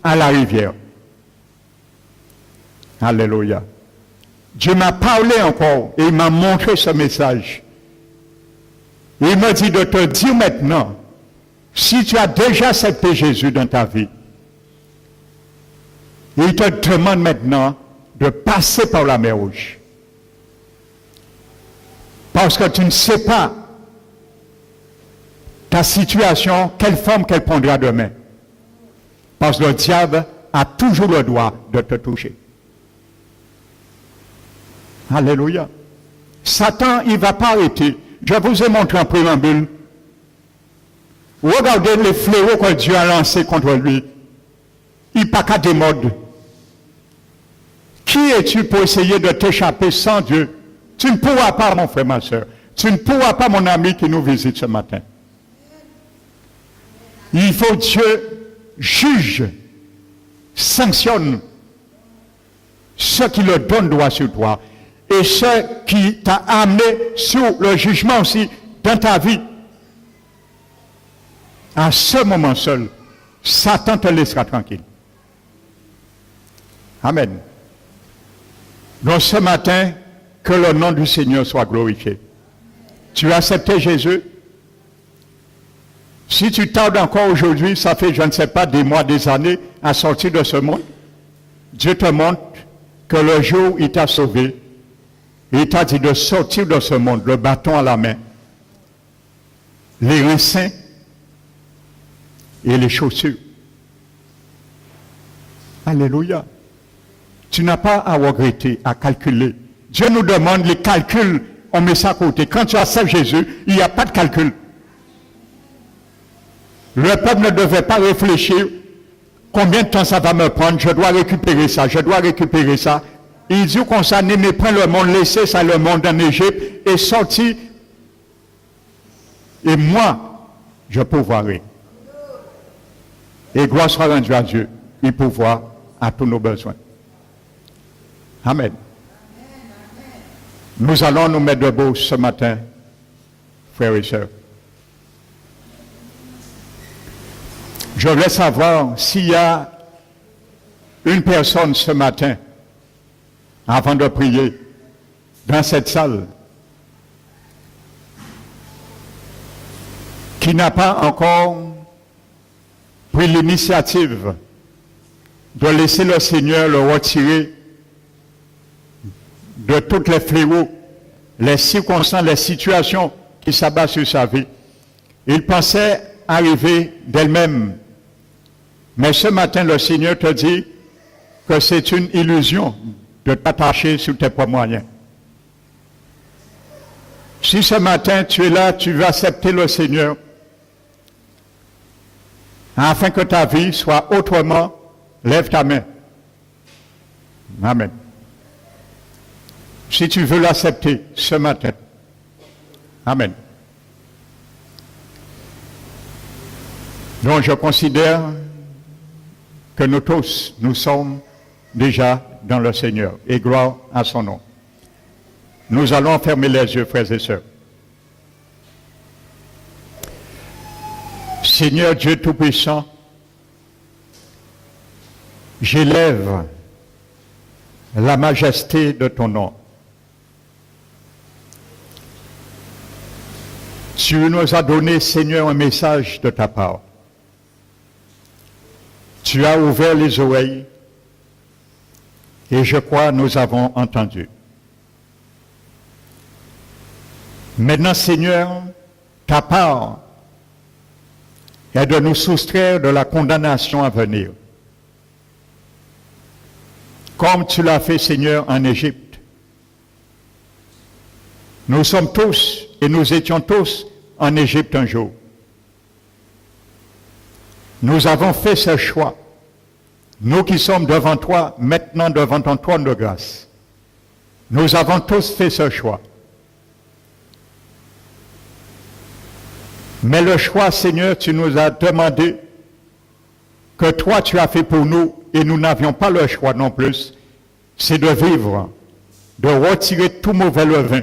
à la rivière. Alléluia. Dieu m'a parlé encore et il m'a montré ce message. Il m'a dit de te dire maintenant, si tu as déjà accepté Jésus dans ta vie, il te demande maintenant de passer par la mer Rouge. Parce que tu ne sais pas ta situation, quelle forme qu'elle prendra demain. Parce que le diable a toujours le droit de te toucher. Alléluia. Satan, il ne va pas arrêter. Je vous ai montré en préambule. Regardez les fléaux que Dieu a lancés contre lui. Il n'y a pas qu'à des modes. Qui es-tu pour essayer de t'échapper sans Dieu? Tu ne pourras pas, mon frère, ma soeur. Tu ne pourras pas, mon ami qui nous visite ce matin. Il faut Dieu juge, sanctionne ce qui le donne droit sur toi et ce qui t'a amené sur le jugement aussi dans ta vie. À ce moment seul, Satan te laissera tranquille. Amen. Donc ce matin, que le nom du Seigneur soit glorifié. Tu as accepté Jésus? Si tu tardes encore aujourd'hui, ça fait, je ne sais pas, des mois, des années à sortir de ce monde, Dieu te montre que le jour où il t'a sauvé, il t'a dit de sortir de ce monde, le bâton à la main, les reins saints et les chaussures. Alléluia. Tu n'as pas à regretter, à calculer. Dieu nous demande les calculs, on met ça à côté. Quand tu acceptes Jésus, il n'y a pas de calcul. Le peuple ne devait pas réfléchir, combien de temps ça va me prendre, je dois récupérer ça, je dois récupérer ça. Il dit qu'on s'en est prend le monde, laisser ça le monde en Égypte et sorti Et moi, je pourvoirai. Et gloire soit rendue à Dieu, il pourvoit à tous nos besoins. Amen. Nous allons nous mettre debout ce matin, frères et sœurs. Je voulais savoir s'il y a une personne ce matin, avant de prier, dans cette salle, qui n'a pas encore pris l'initiative de laisser le Seigneur le retirer de toutes les fléaux, les circonstances, les situations qui s'abattent sur sa vie. Il pensait arriver d'elle-même. Mais ce matin, le Seigneur te dit que c'est une illusion de t'attacher sur tes propres moyens. Si ce matin tu es là, tu veux accepter le Seigneur, afin que ta vie soit autrement, lève ta main. Amen. Si tu veux l'accepter ce matin. Amen. Donc je considère que nous tous, nous sommes déjà dans le Seigneur. Et gloire à son nom. Nous allons fermer les yeux, frères et sœurs. Seigneur Dieu Tout-Puissant, j'élève la majesté de ton nom. Tu nous as donné, Seigneur, un message de ta part. Tu as ouvert les oreilles et je crois nous avons entendu. Maintenant, Seigneur, ta part est de nous soustraire de la condamnation à venir. Comme tu l'as fait, Seigneur, en Égypte. Nous sommes tous, et nous étions tous en Égypte un jour. Nous avons fait ce choix. Nous qui sommes devant toi, maintenant devant ton trône de grâce. Nous avons tous fait ce choix. Mais le choix, Seigneur, tu nous as demandé que toi tu as fait pour nous et nous n'avions pas le choix non plus, c'est de vivre, de retirer tout mauvais levain.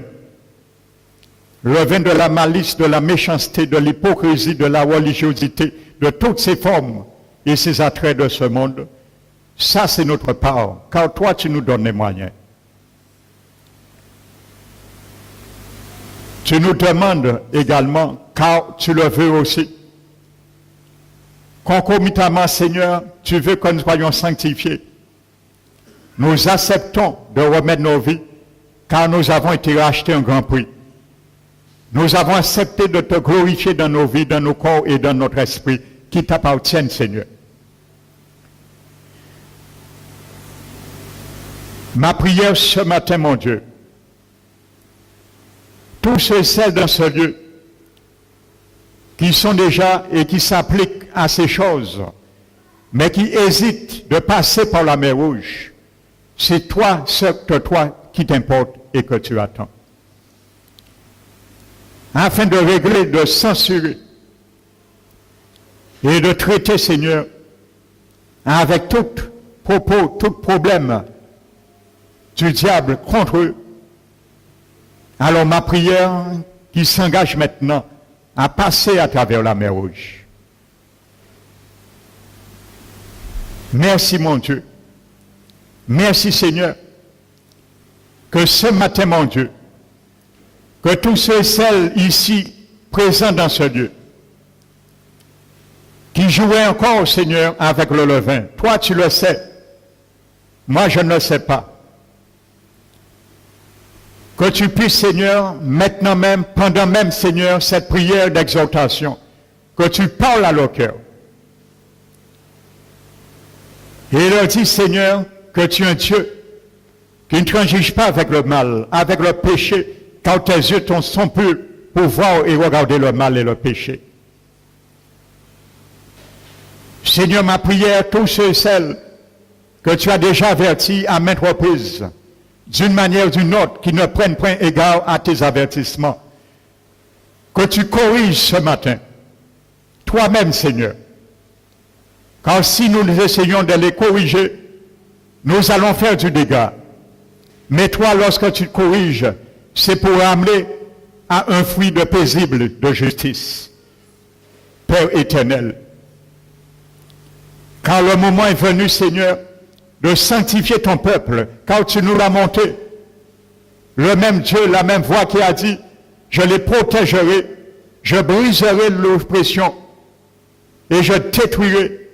Levain de la malice, de la méchanceté, de l'hypocrisie, de la religiosité, de toutes ces formes et ces attraits de ce monde. Ça, c'est notre part, car toi, tu nous donnes les moyens. Tu nous demandes également, car tu le veux aussi, concomitamment, Seigneur, tu veux que nous soyons sanctifiés. Nous acceptons de remettre nos vies, car nous avons été rachetés un grand prix. Nous avons accepté de te glorifier dans nos vies, dans nos corps et dans notre esprit, qui t'appartiennent, Seigneur. Ma prière ce matin, mon Dieu, tous ceux et celles dans ce lieu qui sont déjà et qui s'appliquent à ces choses, mais qui hésitent de passer par la mer Rouge, c'est toi, toi qui t'importe et que tu attends. Afin de régler, de censurer et de traiter, Seigneur, avec tout propos, tout problème du diable contre eux. Alors ma prière qui s'engage maintenant à passer à travers la mer Rouge. Merci mon Dieu. Merci Seigneur. Que ce matin mon Dieu, que tous ceux et celles ici présents dans ce lieu, qui jouaient encore Seigneur avec le levain, toi tu le sais, moi je ne le sais pas. Que tu puisses, Seigneur, maintenant même, pendant même, Seigneur, cette prière d'exhortation, que tu parles à leur cœur. Et leur dis, Seigneur, que tu es un Dieu qui ne transige pas avec le mal, avec le péché, car tes yeux sont purs pour voir et regarder le mal et le péché. Seigneur, ma prière, tous ceux et celles que tu as déjà avertis à maintes reprises, d'une manière ou d'une autre, qui ne prennent point égard à tes avertissements. Que que tu corriges ce matin. Toi-même, Seigneur. Car si nous essayons de les corriger, nous allons faire du dégât. Mais toi, lorsque tu corriges, c'est pour amener à un fruit de paisible de justice. Père éternel, car le moment est venu, Seigneur, de sanctifier ton peuple, car tu nous l'as monté. Le même Dieu, la même voix qui a dit, je les protégerai, je briserai l'oppression et je détruirai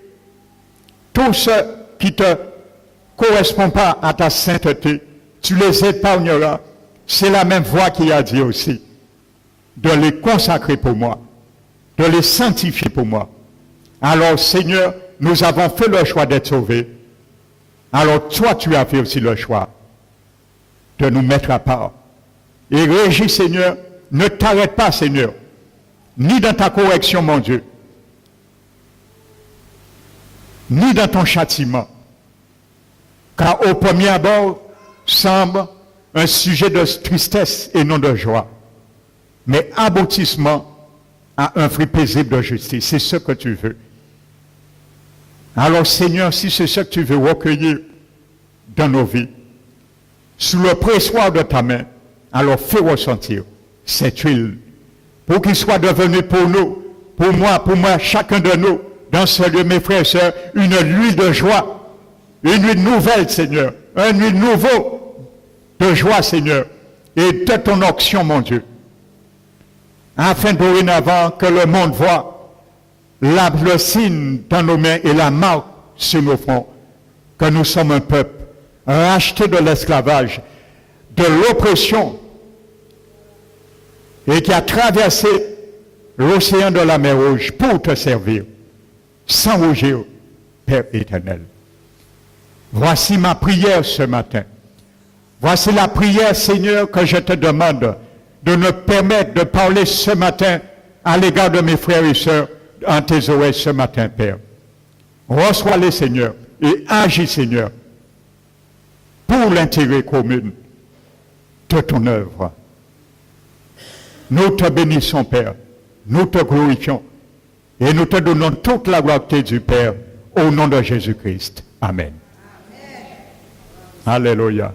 tout ce qui ne te correspond pas à ta sainteté. Tu les épargneras. C'est la même voix qui a dit aussi de les consacrer pour moi, de les sanctifier pour moi. Alors, Seigneur, nous avons fait le choix d'être sauvés. Alors, toi, tu as fait aussi le choix de nous mettre à part. Et régis, Seigneur, ne t'arrête pas, Seigneur, ni dans ta correction, mon Dieu, ni dans ton châtiment. Car au premier abord, semble un sujet de tristesse et non de joie, mais aboutissement à un fruit paisible de justice. C'est ce que tu veux. Alors, Seigneur, si c'est ce que tu veux recueillir dans nos vies, sous le pressoir de ta main, alors fais ressentir cette huile pour qu'il soit devenu pour nous, pour moi, chacun de nous, dans ce lieu, mes frères et sœurs, une huile de joie, une huile nouvelle, Seigneur, un huile nouveau de joie, Seigneur, et de ton onction, mon Dieu, afin dorénavant que le monde voit le signe dans nos mains et la marque sur nos fronts, que nous sommes un peuple racheté de l'esclavage, de l'oppression, et qui a traversé l'océan de la mer Rouge pour te servir, sans rougir, Père éternel. Voici ma prière ce matin. Voici la prière, Seigneur, que je te demande de nous permettre de parler ce matin à l'égard de mes frères et sœurs en tes oreilles ce matin, Père. Reçois-les, Seigneur, et agis, Seigneur, pour l'intérêt commun de ton œuvre. Nous te bénissons, Père. Nous te glorifions. Et nous te donnons toute la gloire du Père, au nom de Jésus-Christ. Amen. Alléluia.